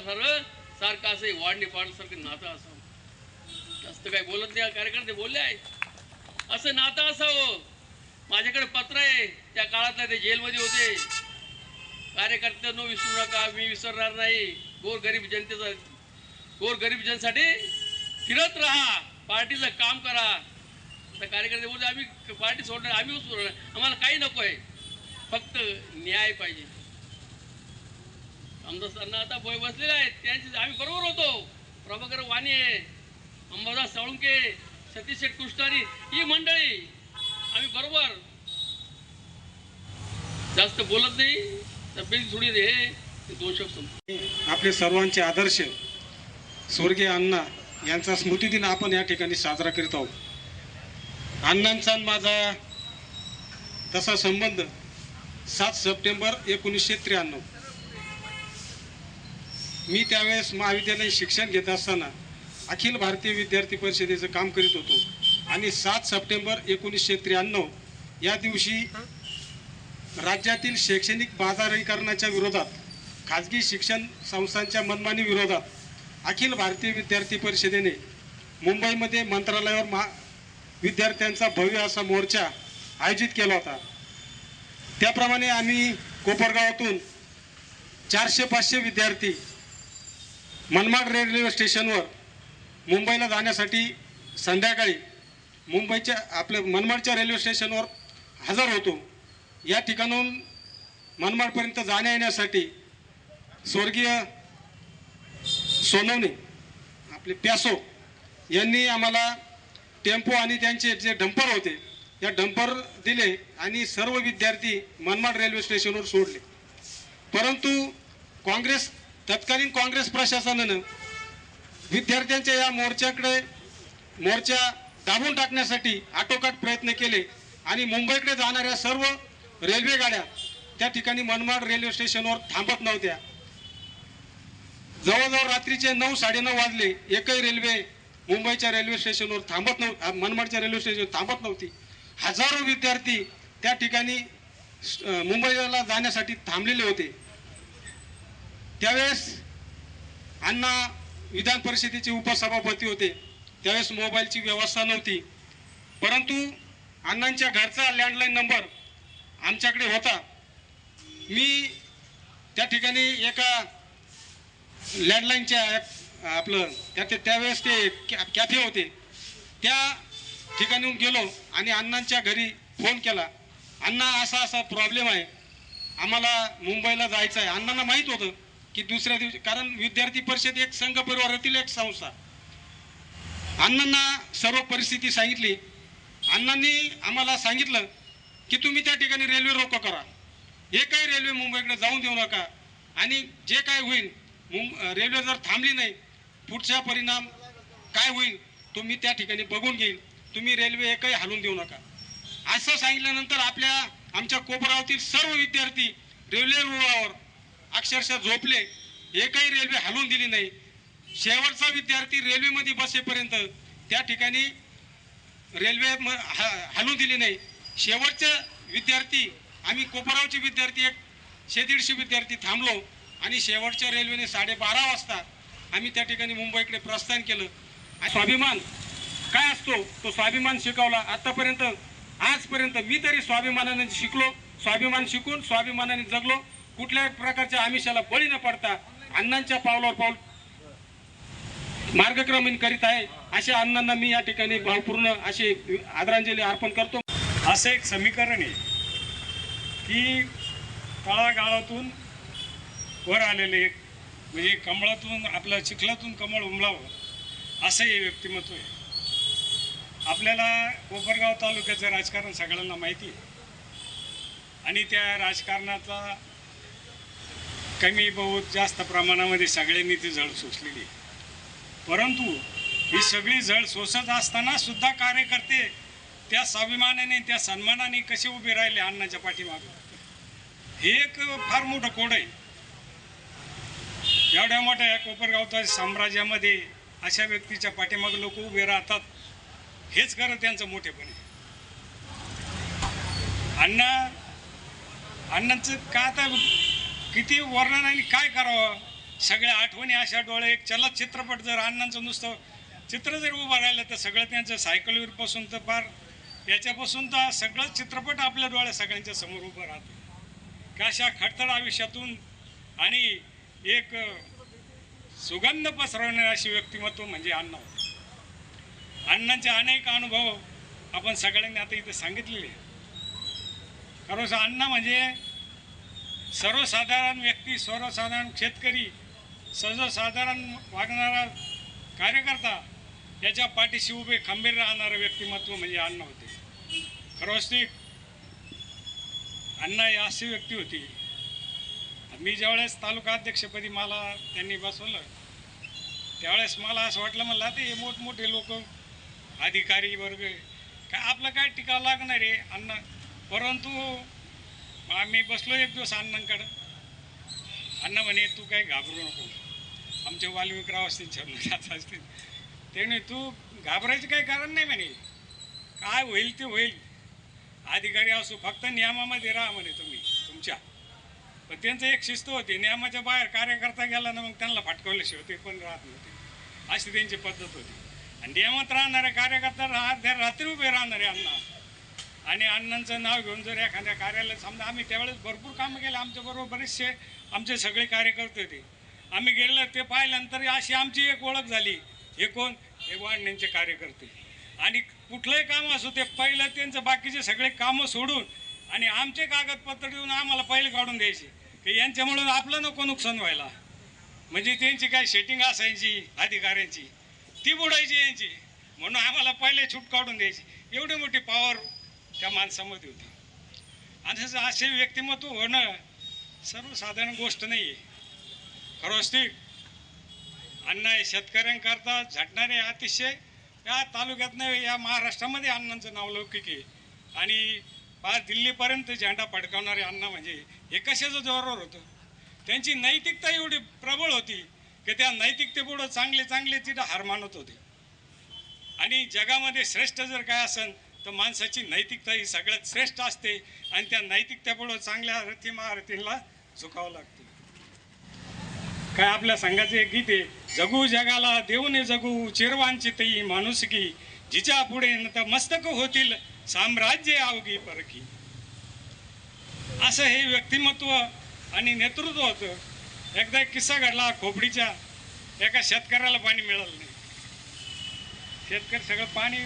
सारखं असं वाढणे पाडसारखं नातं असावं. जास्त काही बोलत नाही, कार्यकर्ते बोलले आहे, असं नातं असावं. माझ्याकडे पत्र आहे, त्या काळातला ते जेलमध्ये होते. कार्यकर्त्यांनो विसरू नका, मी विसरणार नाही. गोरगरीब जनतेसाठी फिरत राहा, पार्टीचं काम करा. तर कार्यकर्ते बोलते आम्ही पार्टी सोडणार, आम्ही सोडणार, आम्हाला काही नको आहे, फक्त न्याय पाहिजे. आमदार आता बसलेले आहेत, त्यांची आम्ही बरोबर होतो. प्रभाकर वाणी आहे, अंबादास साळुंके, सतीश शेठ कृष्णारी ही मंडळी आम्ही बरोबर जास्त बोलत नाही, तब्येत थोडी हे दोन शब्द. आपले सर्वांचे आदर्श स्वर्गीय अण्णा यांचा स्मृतिदिन आपण या ठिकाणी साजरा करीत आहोत. अण्णांचा आणि माझा तसा संबंध 7 सप्टेंबर 1993. मी त्यावेळेस महाविद्यालयीन शिक्षण घेत असताना अखिल भारतीय विद्यार्थी परिषदेचं काम करीत होतो आणि 7 सप्टेंबर 1993 या दिवशी राज्यातील शैक्षणिक बाजारीकरणाच्या विरोधात, खाजगी शिक्षण संस्थांच्या मनमानी विरोधात अखिल भारतीय विद्यार्थी परिषदेने मुंबईमध्ये मंत्रालयावर विद्यार्थ्यांचा भव्य असा मोर्चा आयोजित केला होता. त्याप्रमाणे आम्ही कोपरगावातून 400-500 विद्यार्थी मनमाड रेल्वे स्टेशनवर मुंबईला जाण्यासाठी संध्याकाळी मनमाडच्या रेल्वे स्टेशनवर हजर होतो. या ठिकाणून मनमाडपर्यंत जाण्या येण्यासाठी स्वर्गीय सोनवणे आपले प्यासो यांनी आम्हाला टेम्पो आणि त्यांचे जे डंपर होते या डंपर दिले आणि सर्व विद्यार्थी मनमाड रेल्वे स्टेशनवर सोडले. परंतु तत्कालीन काँग्रेस प्रशासनानं विद्यार्थ्यांच्या या मोर्चा दाबून टाकण्यासाठी आटोकाट प्रयत्न केले आणि मुंबईकडे जाणाऱ्या सर्व रेल्वे गाड्या त्या ठिकाणी मनमाड रेल्वे स्टेशनवर थांबत नव्हत्या. जवळजवळ रात्रीचे 9-9:30 वाजले, एकही रेल्वे मुंबईच्या रेल्वे स्टेशनवर मनमाडच्या रेल्वे स्टेशनवर थांबत नव्हती. हजारो विद्यार्थी त्या ठिकाणी मुंबईला जाण्यासाठी थांबलेले होते. त्यावेळेस अण्णा विधान परिषदेचे उपसभापती होते. त्यावेळेस मोबाईलची व्यवस्था नव्हती, परंतु अण्णांच्या घरचा लँडलाईन नंबर आमच्याकडे होता. मी त्या ठिकाणी एका लँडलाईनच्या त्यावेळेस ते कॅफे होते त्या ठिकाणी गेलो आणि अण्णांच्या घरी फोन केला. अण्णा असा प्रॉब्लेम आहे, आम्हाला मुंबईला जायचं आहे. अण्णांना माहीत होतं की दुसऱ्या दिवशी, कारण विद्यार्थी परिषद एक संघ परिवारातील एक संस्था. अण्णांना सर्व परिस्थिती सांगितली. अण्णांनी आम्हाला सांगितलं की तुम्ही त्या ठिकाणी रेल्वे रोको करा, एकही रेल्वे मुंबईकडे जाऊन देऊ नका आणि जे काय होईल रेल्वे जर थांबली नाही पुढचा परिणाम काय होईल तो मी त्या ठिकाणी बघून घेईल, तुम्ही रेल्वे एकही हलवून देऊ नका. असं सांगितल्यानंतर आमच्या कोपरावतील सर्व विद्यार्थी रेल्वे रुळावर अक्षरशः झोपले, एकही रेल्वे हलवून दिली नाही. शेवटचा विद्यार्थी रेल्वेमध्ये बसेपर्यंत त्या ठिकाणी रेल्वे हलवून दिली नाही. शेवटचे विद्यार्थी आम्ही कोपरावचे विद्यार्थी 100-150 विद्यार्थी थांबलो आणि शेवटच्या रेल्वेने 12:30 वाजता आम्ही त्या ठिकाणी मुंबईकडे प्रस्थान केलं. स्वाभिमान काय असतो तो स्वाभिमान शिकवला. आजपर्यंत मी तरी स्वाभिमानाने शिकलो, स्वाभिमान शिकून स्वाभिमानाने जगलो. कुठल्याही प्रकारच्या आमिषाला बळी न पडता अण्णांच्या पावलावर पाऊल मार्गक्रमण करीत आहे. अशा अण्णांना मी या ठिकाणी भावपूर्ण अशी आदरांजली अर्पण करतो. असं एक समीकरण आहे की तळागाळातून वर आलेले म्हणजे कमळातून आपल्या चिखलातून कमळ उमलावं असं हे व्यक्तिमत्व आहे. आपल्याला कोपरगाव तालुक्याचं राजकारण सगळ्यांना माहिती आहे आणि त्या राजकारणाचा कमी बहुत जास्त प्रमाणामध्ये सगळ्यांनी ती झळ सोसलेली आहे. परंतु ही सगळी झळ सोसत असताना सुद्धा कार्यकर्ते त्या स्वाभिमानाने त्या सन्मानाने कसे उभे राहिले अण्णाच्या पाठीमागे, हे एक फार मोठं कोड आहे. एवढ्या मोठ्या या कोपरगावच्या साम्राज्यामध्ये अशा व्यक्तीच्या पाठीमागे लोक उभे राहतात, हेच खरं त्यांचं मोठेपण आहे. अण्णांचं का आता किती वर्णन आणि काय करावं, सगळ्या आठवणी अशा डोळे. एक चलत चित्रपट जर अण्णांचं नुसतं चित्र जर उभं राहिलं तर सगळं त्यांचं सायकलवर पासून तर फार याच्यापासून तर सगळं चित्रपट आपल्या डोळ्या सगळ्यांच्या समोर उभं राहतं. का अशा खडतड आयुष्यातून आणि एक सुगंध पसरवणारे अशी व्यक्तिमत्व म्हणजे अण्णा. अण्णांचे अनेक अनुभव आपण सगळ्यांनी आता इथे सांगितलेले. कारण अण्णा म्हणजे सर्वसाधारण व्यक्ती, सर्वसाधारण शेतकरी, सर्वसाधारण वागणारा कार्यकर्ता याच्या पाठीशी उभे खंबीर राहणारं व्यक्तिमत्व म्हणजे अण्णा होते. खरंच ती अण्णा ही अशी व्यक्ती होती. मी ज्यावेळेस तालुका अध्यक्षपदी मला त्यांनी बसवलं त्यावेळेस मला असं वाटलं, म्हणलं ते मोठमोठे लोक अधिकारी वर्ग काय आपलं काय टिकावं लागणार आहे अण्णा. परंतु आम्ही बसलो एक दिवस अण्णांकडं. अण्णा म्हणे तू काही घाबरू नको, आमचे वाल्मिकराव असतील छान असतील त्याने तू घाबरायचं काही कारण नाही म्हणे, काय होईल ते होईल. अधिकारी असो फक्त नियमामध्ये राहा म्हणे तुम्ही तुमच्या. पण त्यांचं एक शिस्त होती, नियमाच्या बाहेर कार्यकर्ता गेला ना मग त्यांना फटकवल्याशिवाय ते पण राहत नव्हते, अशी त्यांची पद्धत होती. आणि नियमात राहणारे कार्यकर्ता रात्री उभे राहणारे अण्णा. आणि अण्णांचं नाव घेऊन जर एखाद्या कार्यालयात समजा आम्ही त्यावेळेस भरपूर कामं केले, आमच्याबरोबर बरेचसे आमचे सगळे कार्यकर्ते होते. आम्ही गेलो ते पाहिल्यानंतर अशी आमची एक ओळख झाली, हे कोण, हे वाढण्यांचे कार्यकर्ते. आणि कुठलंही काम असो ते पहिलं त्यांचं बाकीचे सगळे कामं सोडून आणि आमचे कागदपत्र देऊन आम्हाला पहिले काढून द्यायचे की यांच्यामुळं आपलं नको नुकसान व्हायला. म्हणजे त्यांची काय सेटिंग असायची अधिकाऱ्यांची ती बुडायची यांची, म्हणून आम्हाला पहिले छूट काढून द्यायची. एवढी मोठी पॉवर त्या माणसामध्ये होती. आणि असे व्यक्तिमत्व होणं सर्वसाधारण गोष्ट नाही आहे. खरंच ती अण्णा हे शेतकऱ्यांकरता झटणारे अतिशय या तालुक्यात नाही या महाराष्ट्रामध्ये अण्णांचं नाव लौकिक आहे. आणि फार दिल्लीपर्यंत झेंडा फडकावणारे अण्णा म्हणजे हे कशाचं जोरावर होतं. त्यांची नैतिकता एवढी प्रबळ होती की त्या नैतिकतेपुढं चांगले तिथं हार मानत होते. आणि जगामध्ये श्रेष्ठ जर काय असेल तर माणसाची नैतिकता ही सगळ्यात श्रेष्ठ असते. आणि त्या नैतिकतेपुढं चांगल्या रथी महारथींना झुकावं लागतं. काय आपल्या संघाचे एक गीत आहे, जगू जगाला देऊन जगू चिरवांची तई माणुसकी, जिच्या पुढे मस्तक होतील साम्राज्य अवघी परखी. असं हे व्यक्तिमत्व आणि नेतृत्व होतं. एकदा एक किस्सा घडला, खोपडीच्या एका शेतकऱ्याला पाणी मिळालं नाही. शेतकरी सगळं पाणी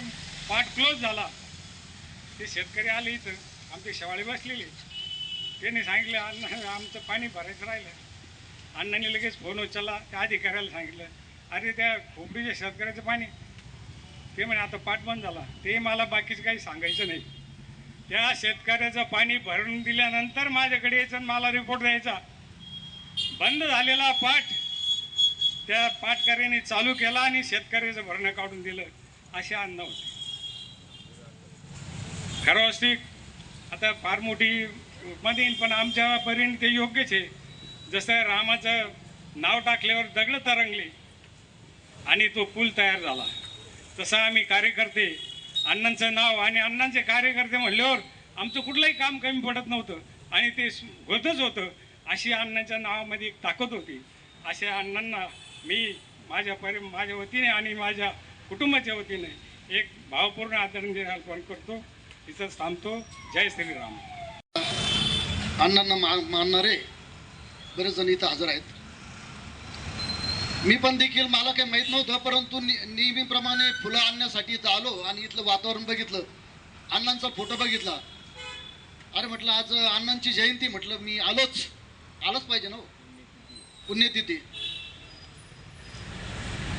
पाट क्लोज झाला. ते शेतकरी आले इथं, आमची शेवाळी बसलेली. त्यांनी सांगितलं अण्णा आमचं पाणी भरायचं राहिलं. अण्णांनी लगेच फोन उचलला, त्या अधिकाऱ्याला सांगितलं अरे त्या खोपडीच्या शेतकऱ्याचं पाणी. ते म्हणे आता पाट बंद झाला. ते मला बाकीचं काही सांगायचं नाही. त्या शेतकऱ्याचं पाणी भरून दिल्यानंतर माझ्याकडे यायचं मला रिपोर्ट द्यायचा. बंद झालेला पाट त्या पाटकऱ्याने चालू केला आणि शेतकऱ्याचं भरणं काढून दिलं. असे अन्न होते. खरं असते आता फार मोठी मध्ये येईल पण आमच्या परीने ते योग्यच आहे. जसं रामाचं नाव टाकल्यावर दगड तरंगली आणि तो पूल तयार झाला, तसं आम्ही कार्यकर्ते अण्णांचं नाव आणि अण्णांचे कार्यकर्ते म्हणल्यावर आमचं कुठलंही काम कमी पडत नव्हतं आणि ते होतच होतं. अशी अण्णांच्या नावामध्ये एक ताकद होती. अशा अण्णांना मी माझ्या वतीने आणि माझ्या कुटुंबाच्या वतीने एक भावपूर्ण आदरांजली अर्पण करतो. इथंच थांबतो. जय श्रीराम. अण्णांना मानणारे बरेच जण इथं हजर आहेत. मी पण देखील मला काही माहीत नव्हतं, परंतु नेहमीप्रमाणे फुलं आणण्यासाठी इथं आलो आणि इथलं वातावरण बघितलं, अण्णांचा फोटो बघितला. अरे म्हटलं आज अण्णांची जयंती, म्हटलं मी आलोच पाहिजे ना, पुण्यतिथी.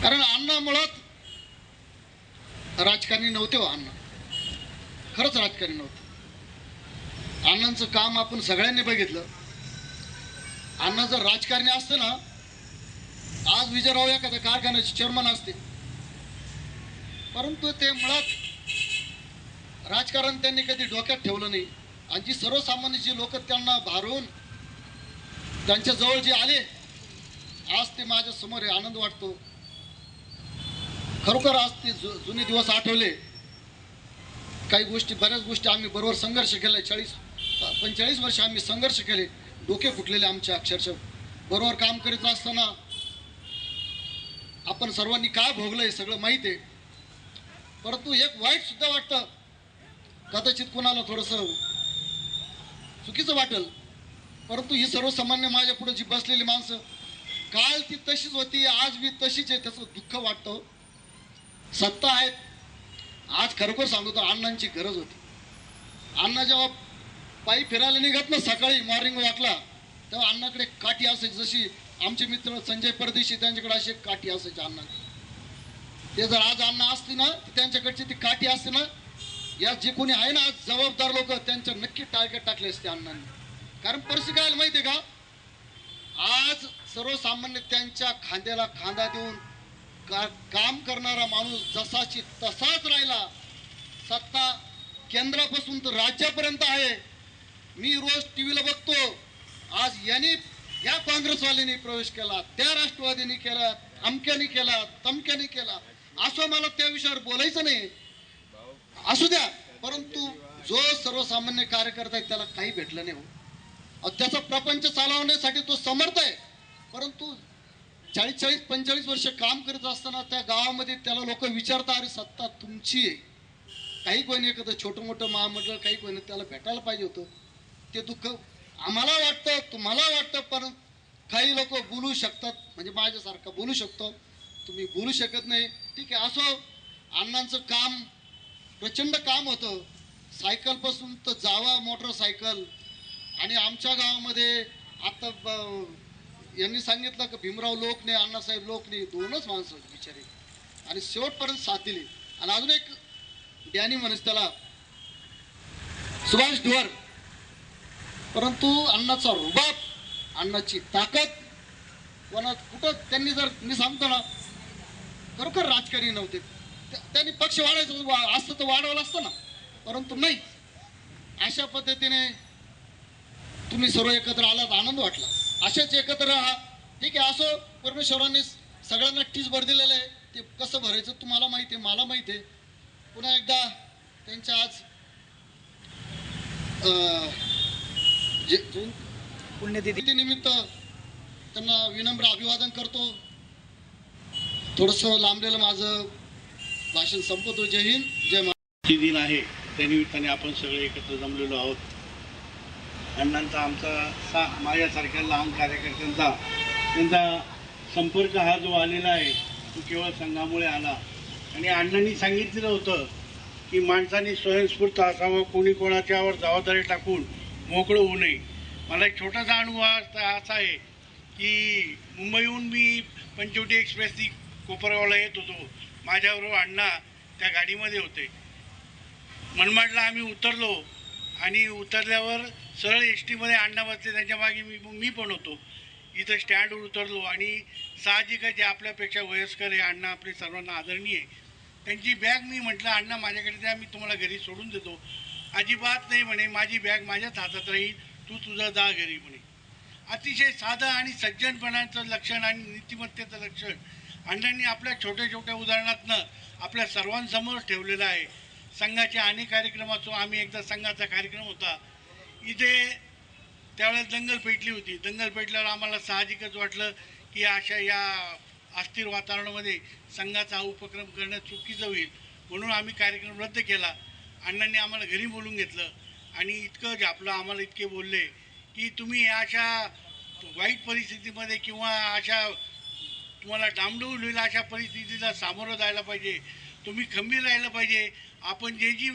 कारण अण्णा मुळात राजकारणी नव्हते हो. अण्णा खरंच राजकारणी नव्हते. अण्णांचं काम आपण सगळ्यांनी बघितलं. अण्णा जर राजकारणी असतं ना, आज विजयराव एखाद्या कारखान्याचे चेअरमन असते. परंतु ते मुळात राजकारण त्यांनी कधी डोक्यात ठेवलं नाही. आणि जी सर्वसामान्य जी लोक त्यांना भारून त्यांच्या जवळ जे आले, आज ते माझ्या समोर आहे. आनंद वाटतो खरोखर. आज ते जुने दिवस आठवले. काही गोष्टी, बऱ्याच गोष्टी आम्ही बरोबर संघर्ष केला. 40-45 वर्ष आम्ही संघर्ष केले. डोके फुटलेले आमच्या अक्षरशः. बरोबर काम करीत असताना आपण सर्वांनी काय भोगलं हे सगळं माहीत आहे. परंतु एक वाईट सुद्धा वाटतं, कदाचित कोणाला थोडंसं चुकीचं वाटेल, परंतु ही सर्वसामान्य माझ्या पुढे जी बसलेली माणसं, काल ती तशीच होती, आज बी तशीच आहे. त्याचं दुःख वाटतं. सत्ता आहेत. आज खरोखर सांगतो, अण्णांची गरज होती. अण्णा जेव्हा पायी फिरायला निघत ना सकाळी मॉर्निंग वॉकला, तेव्हा अण्णाकडे काठी असायची. जशी आमचे मित्र संजय परदेशी त्यांच्याकडे अशी काठी असायची अण्णा. ते जर आज अण्णा असते ना, त्यांच्याकडची ती काठी असते ना, या जे कोणी आहे ना आज जबाबदार लोक, त्यांच्या नक्की टार्गेट टाकले असते अण्णांनी. कारण परिस्थिती काय माहिती आहे का, आज सर्वसामान्य त्यांच्या खांद्याला खांदा देऊन काम करणारा माणूस जसाची तसाच राहिला. सत्ता केंद्रापासून तर राज्यापर्यंत आहे. मी रोज टीव्हीला बघतो, आज यांनी या काँग्रेसवाल्यांनी प्रवेश केला, त्या राष्ट्रवादीने केला, अमक्याने केला, तमक्याने केला. असं मला त्या विषयावर बोलायचं नाही, असू द्या. परंतु जो सर्वसामान्य कार्यकर्ता आहे त्याला काही भेटलं नाही हो. त्याचा प्रपंच चालवण्यासाठी तो समर्थ आहे. परंतु 40-45 वर्ष काम करत असताना त्या गावामध्ये त्याला लोक विचारतात, अरे सत्ता तुमची आहे. काही कोणी एखादं छोटं मोठं महामंडळ, काही कोणी त्याला भेटायला पाहिजे होतं. ते दुःख आम्हाला वाटतं, तुम्हाला वाटतं, पण काही लोक बोलू शकतात, म्हणजे माझ्यासारखा बोलू शकतो, तुम्ही बोलू शकत नाही. ठीक आहे, असो. अण्णांचं काम प्रचंड काम होतं, सायकलपासून तर जावा मोटरसायकल. आणि आमच्या गावामध्ये आता यांनी सांगितलं की भीमराव लोकने, अण्णासाहेब लोकने, दोनच माणसं बिचारी, आणि शेवटपर्यंत साथ दिली. आणि अजून एक डॅनी म्हणस त्याला, सुभाष ढोर. परंतु अण्णाचा रुबाब, अण्णाची ताकद कुठं त्यांनी, जर मी सांगतो ना, खरोखर राजकारणी नव्हते. त्यांनी पक्ष वाढायचं असतं तर वाढवलं असतं ना, परंतु नाही. अशा पद्धतीने तुम्ही सर्व एकत्र आलात, आनंद वाटला. असेच एकत्र राहा. ठीक आहे, असो. परमेश्वरांनी सगळ्यांना टीच भर दिलेलं आहे, ते कसं भरायचं तुम्हाला माहिती आहे, मला माहिती आहे. पुन्हा एकदा त्यांच्या आज पुण्यतिथी निमित्त त्यांना विनम्र अभिवादन करतो. थोडंसं लांबलेलं माझं भाषण संपवतो. जय हिंद, जय महाराष्ट्र. दिन आहे, त्यानिमित्ताने आपण सगळे एकत्र जमलेलो आहोत. अण्णांचा, आमचा, माझ्यासारख्या लहान कार्यकर्त्यांचा त्यांचा संपर्क हा जो आलेला आहे तो केवळ संघामुळे आला. आणि अण्णांनी सांगितलेलं होतं की माणसाने स्वयंस्फूर्त असावं, कोणी कोणाच्यावर जबाबदारी टाकून मोकळं होऊ नये. मला एक छोटासा अनुभव असा आहे की मुंबईहून मी पंचवटी एक्सप्रेसनी कोपरगावला येत होतो. माझ्याबरोबर अण्णा त्या गाडीमध्ये होते. मनमाडला आम्ही उतरलो आणि उतरल्यावर सरळ एस टीमध्ये अण्णा बसले, त्यांच्या मागे मी पण होतो. इथं स्टँडवर उतरलो आणि साहजिकच जे आपल्यापेक्षा वयस्कर आहे, अण्णा आपले सर्वांना आदरणीय आहे, त्यांची बॅग मी म्हटलं अण्णा माझ्याकडे द्या, मी तुम्हाला घरी सोडून देतो. अजिबात नाही म्हणे, माझी बॅग माझ्याच हातात राहील, तू तुझं जा घरी म्हणे. अतिशय साधं आणि सज्जनपणाचं लक्षण आणि नीतिमत्तेचं लक्षण अण्णांनी आपल्या छोट्या छोट्या उदाहरणातनं आपल्या सर्वांसमोर ठेवलेलं आहे. संघाचे अनेक कार्यक्रम असो. आम्ही एकदा संघाचा कार्यक्रम होता इथे, त्यावेळेस दंगल पेटली होती. दंगल पेटल्यावर आम्हाला साहजिकच वाटलं की अशा या अस्थिर वातावरणामध्ये संघाचा उपक्रम करणं चुकीचं होईल, म्हणून आम्ही कार्यक्रम रद्द केला. अण्णांनी आम्हाला घरी बोलून घेतलं आणि इतकं झापलं, आम्हाला इतके बोलले की तुम्ही अशा वाईट परिस्थितीमध्ये किंवा अशा तुम्हाला डामडौल होईल अशा परिस्थितीला सामोरं जायला पाहिजे, तुम्ही खंबीर राहिलं पाहिजे, आपण जी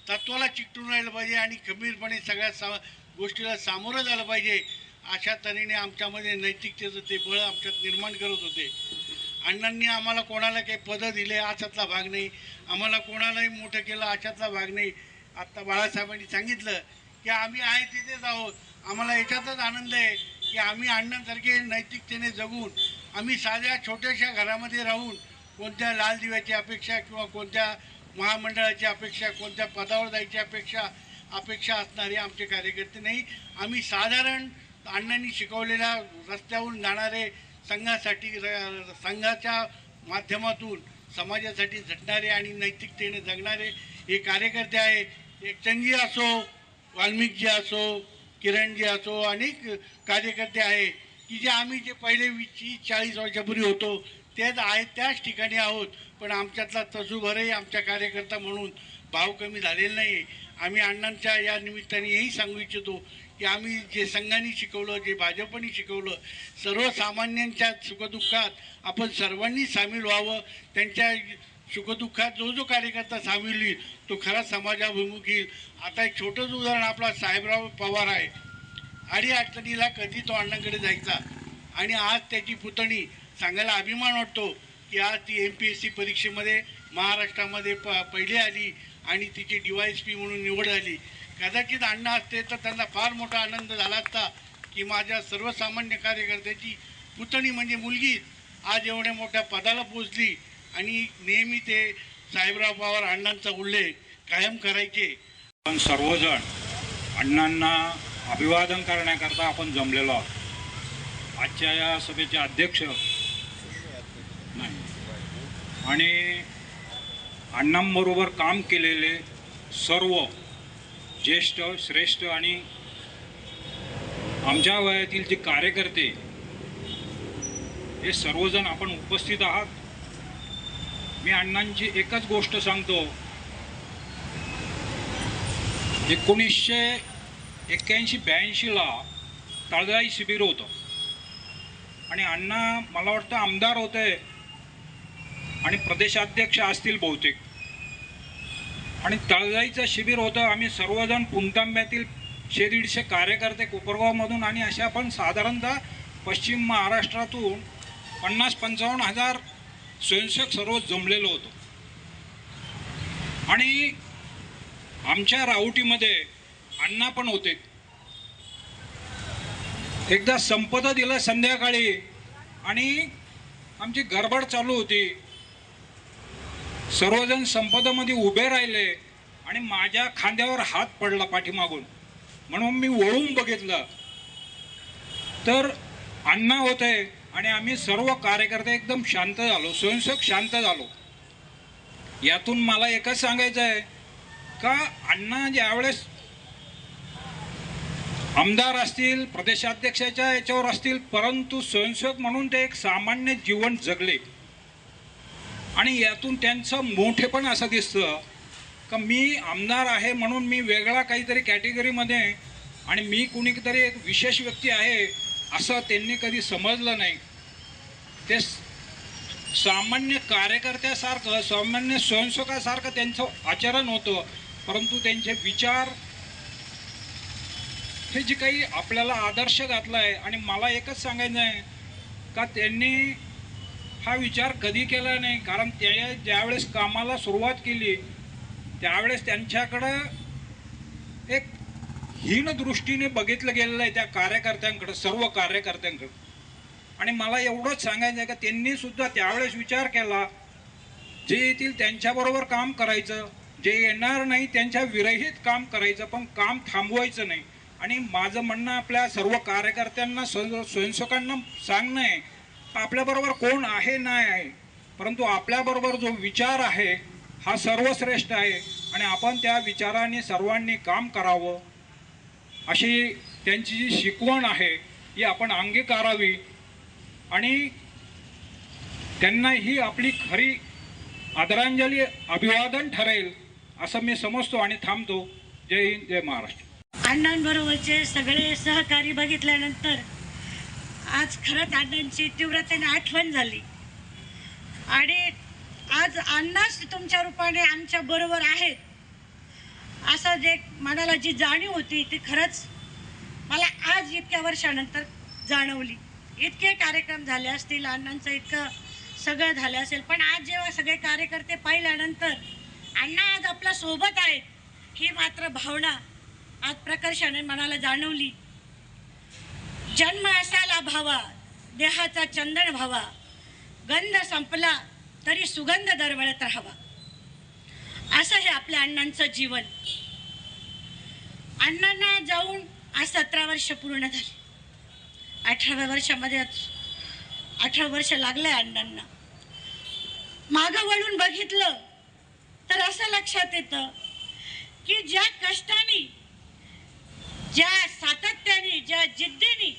तत्वाला चिकटून राहिलं पाहिजे आणि खंबीरपणे सगळ्या गोष्टीला सामोरं झालं पाहिजे. अशा तऱ्हेने आमच्यामध्ये नैतिकतेचं ते बळ आमच्यात निर्माण करत होते. अण्णांनी आम्हाला कोणाला काही पदं दिले अशातला भाग नाही, आम्हाला कोणालाही मोठं केलं अशातला भाग नाही. आत्ता बाळासाहेबांनी सांगितलं की आम्ही आहे तिथेच आहोत. आम्हाला याच्यातच आनंद आहे की आम्ही अण्णांसारखे नैतिकतेने जगून, आम्ही साध्या छोट्याशा घरामध्ये राहून कोणत्या लाल दिव्याची अपेक्षा किंवा कोणत्या महामंडळाची अपेक्षा, कोणत्या पदावर जायची अपेक्षा असणारे आमचे कार्यकर्ते नाही. आम्ही साधारण अण्णांनी शिकवलेल्या रस्त्यावरून जाणारे, संघासाठी, संघाच्या माध्यमातून समाजासाठी झटणारे आणि नैतिकतेने जगणारे हे कार्यकर्ते आहे. एकचंदजी असो, वाल्मिकजी असो, किरणजी असो, अनेक कार्यकर्ते आहे की जे आम्ही जे पहिले 20-40 वर्षापूर्वी होतो तेच आहेत, त्याच ठिकाणी आहोत. पण आमच्यातला तसूभरही आमच्या कार्यकर्ता म्हणून भाव कमी झालेला नाही. आम्ही अण्णांच्या या निमित्ताने हेही सांगू इच्छितो की आम्ही जे संघाने शिकवलं, जे भाजपने शिकवलं, सर्वसामान्यांच्या सुखदुःखात आपण सर्वांनी सामील व्हावं. त्यांच्या सुखदुःखात जो जो कार्यकर्ता सामील होईल तो खरा समाजाभिमुख येईल. आता एक छोटंच उदाहरण, आपला साहेबराव पवार आहे. अडीअडचणीला कधी तो अण्णांकडे जायचा आणि आज त्याची पुतणी, सांगायला अभिमान वाटतो की आज ती MPSC परीक्षेमध्ये महाराष्ट्रामध्ये पहिली आली आणि तिची DYSP म्हणून निवड झाली. कदाचित अण्णा असते तर त्यांना फार मोठा आनंद झाला असता की माझ्या सर्वसामान्य कार्यकर्त्याची पुतणी म्हणजे मुलगी आज एवढ्या मोठ्या पदाला पोचली. आणि नेहमी ते साहेबराव पवार अण्णांचा उल्लेख कायम करायचे. पण सर्वजण अण्णांना अभिवादन करण्याकरता आपण जमलेलो आहोत. आजच्या या सभेचे अध्यक्ष नाही आणि अण्णांबरोबर काम केलेले सर्व ज्येष्ठ श्रेष्ठ आणि आमच्या वयातील जे कार्यकर्ते हे सर्वजण आपण उपस्थित आहात. मी अण्णांची एकच गोष्ट सांगतो, 1981-82ला तळजाई शिबिर होतं आणि अण्णा मला वाटतं आमदार होते आणि प्रदेशाध्यक्ष असतील बहुतेक. आणि तळजाईचं शिबिर होतं. आम्ही सर्वजण पुणतांब्यातील 100-150 कार्यकर्ते कोपरगावमधून आणि अशा पण साधारणतः पश्चिम महाराष्ट्रातून 50-55 हजार स्वयंसेवक सर्व जमलेलो होतो. आणि आमच्या राऊटीमध्ये अण्णा पण होते. एकदा संपत दिलं संध्याकाळी आणि आमची गडबड चालू होती. सर्वजण संपदामध्ये उभे राहिले आणि माझ्या खांद्यावर हात पडला पाठीमागून. म्हणून मी वळून बघितलं तर अण्णा होते आणि आम्ही सर्व कार्यकर्ते एकदम शांत झालो, स्वयंसेवक शांत झालो. यातून मला एकच सांगायचं आहे का अण्णा ज्यावेळेस आमदार असतील, प्रदेशाध्यक्षाच्या याच्यावर असतील, परंतु स्वयंसेवक म्हणून ते एक सामान्य जीवन जगले. आणि यातून त्यांचं मोठेपण असं दिसतं का मी आमदार आहे म्हणून मी वेगळा काहीतरी कॅटेगरीमध्ये आणि मी कुणीतरी एक विशेष व्यक्ती आहे असं त्यांनी कधी समजलं नाही. ते सामान्य कार्यकर्त्यासारखं, सामान्य स्वयंसेवकासारखं त्यांचं आचरण होतं. परंतु त्यांचे विचार हे जे काही आपल्याला आदर्श घातला आहे. आणि मला एकच सांगायचं आहे का त्यांनी हा विचार कधी केला नाही. कारण त्या ज्यावेळेस कामाला सुरुवात केली त्यावेळेस त्यांच्याकडं एक हीन दृष्टीने बघितलं गेलेलं आहे त्या कार्यकर्त्यांकडं, सर्व कार्यकर्त्यांकडं. आणि मला एवढंच सांगायचं आहे का त्यांनी सुद्धा त्यावेळेस विचार केला जे येतील त्यांच्याबरोबर काम करायचं, जे येणार नाही त्यांच्या विरहित काम करायचं, पण काम थांबवायचं नाही. आणि माझं म्हणणं आपल्या सर्व कार्यकर्त्यांना, स्वयंसेवकांना सांगणं आहे आपल्याबरोबर कोण आहे नाही आहे, परंतु आपल्याबरोबर जो विचार आहे हा सर्वश्रेष्ठ आहे आणि आपण त्या विचाराने सर्वांनी काम करावं अशी त्यांची जी शिकवण आहे ही आपण अंगीकारावी आणि त्यांना ही आपली खरी आदरांजली, अभिवादन ठरेल असं मी समजतो आणि थांबतो. जय हिंद, जय महाराष्ट्र. अण्णांबरोबरचे सगळे सहकारी बघितल्यानंतर आज खरंच अण्णांची तीव्रतेने आठवण झाली. आणि आज अण्णाच तुमच्या रूपाने आमच्या बरोबर आहेत असं जे मनाला जी जाणीव होती ती खरंच मला आज इतक्या वर्षानंतर जाणवली. इतके कार्यक्रम झाले असतील, अण्णांचं इतकं सगळं झालं असेल, पण आज जेव्हा सगळे कार्यकर्ते पाहिल्यानंतर अण्णा आज आपल्या सोबत आहेत ही मात्र भावना आज प्रकर्षाने मनाला जाणवली. जन्म असाला भावा, देहाचा चंदन भावा, गंध संपला तरी सुगंध दरवळत राहावा, असं हे आपल्या अण्णांचं जीवन. अण्णांना जाऊन आज 17 वर्ष पूर्ण झाली. 18व्या वर्षामध्ये 18 वर्ष लागले अण्णांना. मागं वळून बघितलं तर असं लक्षात येतं की ज्या कष्टाने, ज्या सातत्याने, ज्या जिद्दीने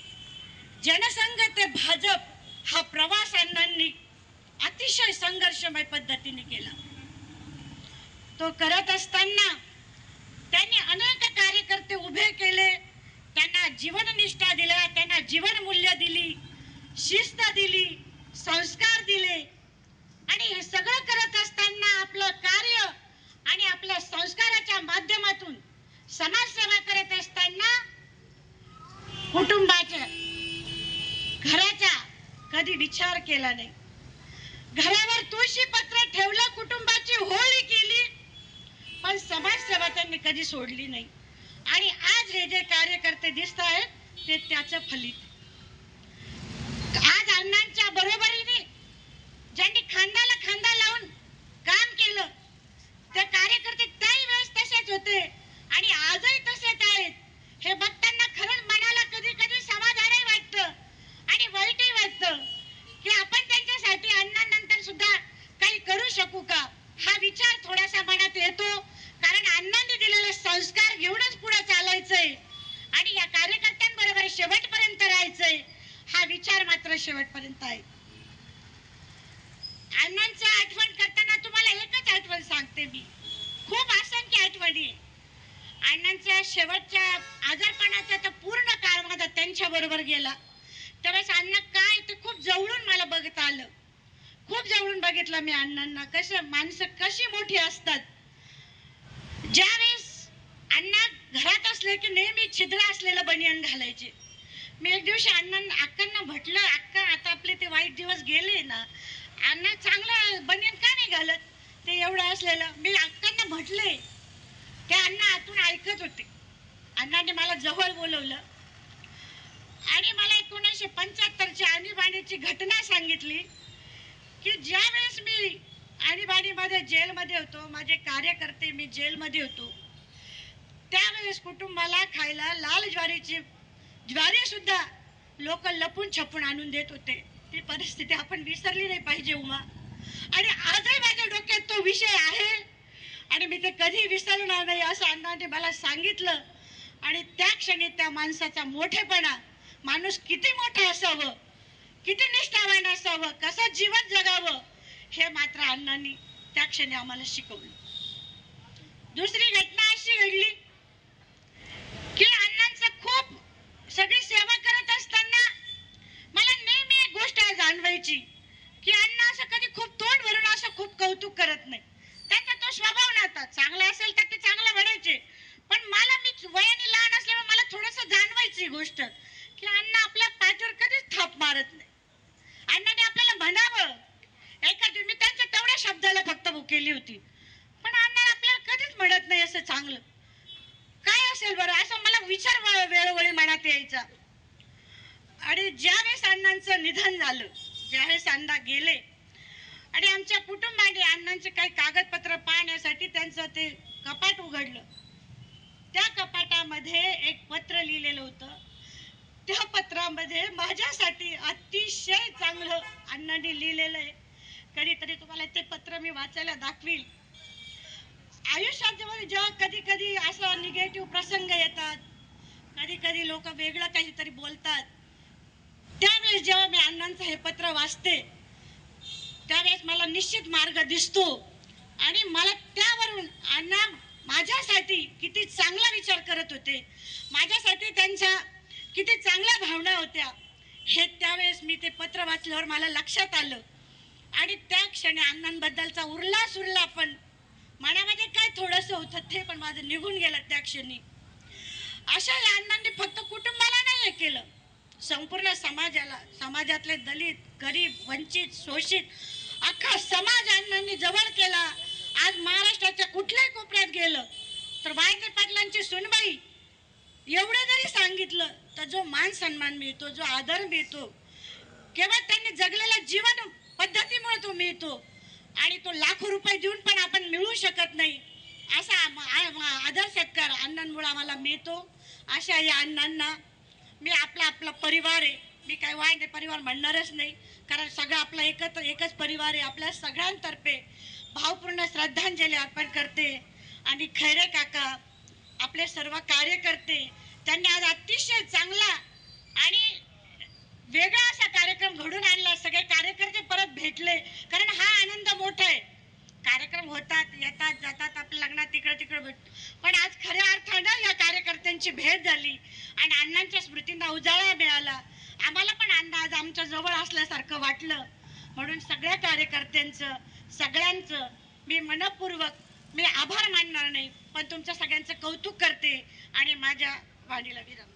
जनसंघ ते भाजप हा प्रवास अण्णांनी अतिशय संघर्षमय पद्धतीने केला. तो करत असताना त्यांनी अनेक कार्यकर्ते उभे केले, त्यांना जीवननिष्ठा दिल्या, त्यांना जीवनमूल्य दिली, शिस्त दिली, संस्कार दिले. आणि हे सगळं करत असताना आपलं कार्य आणि आपल्या संस्काराच्या माध्यमातून समाजसेवा करत असताना कुटुंबाच्या, घराचा कधी विचार केला नाही. घरावर तुळशी पत्र ठेवलं, कुटुंबाची होळी केली, पण समाजसेवा त्यांनी कधी सोडली नाही. आणि आज हे जे कार्यकर्ते दिसत आहेत ते त्याचं फलित. आज अण्णांच्या बरोबरीने ज्यांनी खांद्याला खांदा लावून काम केलं ते कार्यकर्ते त्याही वेळेस तसेच होते आणि आजही तसेच आहेत. हे बघताना खरंच मनाला कधी कधी समाधानही वाटतं आणि वाईटही वाटतं की आपण त्यांच्यासाठी अण्णांनंतर सुद्धा काही करू शकू का, हा विचार थोडासा मनात येतो. कारण अण्णांनी दिलेले संस्कार घेऊनच पुढे चालायचंय आणि या कार्यकर्त्यांबरोबर शेवटपर्यंत राहायचंय, हा विचार मात्र शेवटपर्यंत आहे. अण्णांचं आठवण करताना तुम्हाला एकच आठवण सांगते मी, खूप असंख्य आठवणी. अण्णांच्या शेवटच्या आजारपणाचा तर पूर्ण काळ माझा त्यांच्या बरोबर गेला. त्यावेळेस अण्णा काय ते खूप जवळून मला बघता आलं, खूप जवळून बघितलं मी अण्णांना, कसं माणसं कशी मोठी असतात. ज्यावेळेस अण्णा घरात असले की नेहमी छिद्र असलेलं बनियान घालायचे. मी एक दिवशी अक्कांना म्हटलं, अक्का आता आपले ते वाईट दिवस गेले ना, अण्णा चांगलं बनियान का नाही घालत, ते एवढं असलेलं. मी अक्कांना म्हटले, ते अण्णा आतून ऐकत होते. अण्णाने मला जवळ बोलवलं आणि मला 1975ची आणीबाणीची घटना सांगितली की ज्यावेळेस मी आणीबाणीमध्ये जेलमध्ये होतो, माझे कार्यकर्ते मी जेलमध्ये होतो, त्यावेळेस कुटुंबाला खायला लाल ज्वारी सुद्धा लोक लपून छपून आणून देत होते. ती परिस्थिती आपण विसरली नाही पाहिजे उमा. आणि आजही माझ्या डोक्यात तो विषय आहे आणि मी ते कधी विसरणार नाही असं अण्णाने मला सांगितलं. आणि त्या क्षणी त्या माणसाचा मोठेपणा, माणूस किती मोठा असावं, किती निष्ठावान असावं, कसं जीवन जगावं, हे मात्र अण्णांनी त्या क्षणी आम्हाला शिकवलं. दुसरी घटना अशी घडली की अण्णांचं खूप सगळी सेवा करत असताना मला नेहमी एक गोष्ट जाणवायची की अण्णा असं कधी खूप तोंड भरून असं खूप कौतुक करत नाही. त्यांचा तो स्वभाव नव्हता. चांगला असेल तर ते चांगलं म्हणायचे, पण मला, मी वयाने लहान असल्यामुळे मला थोडंसं जाणवायची गोष्ट की अण्णा आपल्या पाठीवर कधीच थाप मारत नाही. अण्णाने आपल्याला म्हणावं, एखादी मी त्यांच्या तेवढ्या शब्दाला फक्त केली होती, पण अण्णा आपल्याला कधीच म्हणत नाही असं चांगलं काय असेल बरं, असं मला विचार वेळोवेळी मनात यायचा. आणि ज्यावेळेस अण्णांचं निधन झालं, ज्यावेळेस अण्णा गेले आणि आमच्या कुटुंबाने अण्णांचे काही कागदपत्र पाहण्यासाठी त्यांचं ते कपाट उघडलं, त्या कपाटामध्ये एक पत्र लिहिलेलं होतं. त्या पत्रामध्ये माझ्यासाठी अतिशय चांगलं अण्णांनी लिहिलेलं आहे. कधीतरी तुम्हाला ते पत्र मी वाचायला दाखवील. आयुष्यात जेव्हा कधी कधी असं निगेटिव्ह प्रसंग येतात, कधी कधी लोक वेगळं काहीतरी बोलतात, त्यावेळेस जेव्हा मी अण्णांचं हे पत्र वाचते त्यावेळेस मला निश्चित मार्ग दिसतो आणि मला त्यावरून अण्णा माझ्यासाठी किती चांगला विचार करत होते, माझ्यासाठी त्यांच्या किती चांगल्या भावना होत्या, हे त्यावेळेस मी ते पत्र वाचल्यावर मला लक्षात आलं. आणि त्या क्षणी अण्णांबद्दलचा उरला पण मनामध्ये काय थोडंसं होतं ते पण माझं निघून गेलं त्या क्षणी. अशा या अण्णांनी फक्त कुटुंबाला नाही हे केलं, संपूर्ण समाजाला, समाजातले दलित, गरीब, वंचित, शोषित अख्खा समाज अण्णांनी जवळ केला. आज महाराष्ट्राच्या कुठल्याही कोपऱ्यात गेलं तर वाळके पाटलांची सुनबाई एवढं जरी सांगितलं तर जो मान सन्मान मिळतो, जो आदर मिळतो, केवळ त्यांनी जगलेल्या जीवन पद्धतीमुळे तो मिळतो आणि तो लाखो रुपये देऊन पण आपण मिळवू शकत नाही. असा आदर सत्कार अण्णांमुळे आम्हाला मिळतो. अशा या अण्णांना मी आपला परिवार आहे, मी काय वाईट परिवार म्हणणारच नाही, कारण सगळं आपला एकच परिवार आहे. आपल्या सगळ्यांतर्फे भावपूर्ण श्रद्धांजली अर्पण करते. आणि खैरे काका, आपले सर्व कार्यकर्ते, त्यांनी आज अतिशय चांगला आणि वेगळा असा कार्यक्रम घडून आणला. सगळे कार्यकर्ते परत भेटले, कारण हा आनंद मोठा आहे. कार्यक्रम होतात, येतात, जातात, आपल्या लग्नात तिकडे भेट, पण आज खऱ्या अर्थानं या कार्यकर्त्यांची भेट झाली आणि अण्णांच्या स्मृतींना उजाळा मिळाला. आम्हाला पण अण्णा आज आमच्या जवळ असल्यासारखं वाटलं. म्हणून सगळ्या कार्यकर्त्यांचं, सगळ्यांचं मी मनपूर्वक आभार मानणार नाही, पण तुमच्या सगळ्यांचं कौतुक करते आणि माझ्या वाणीला विराम.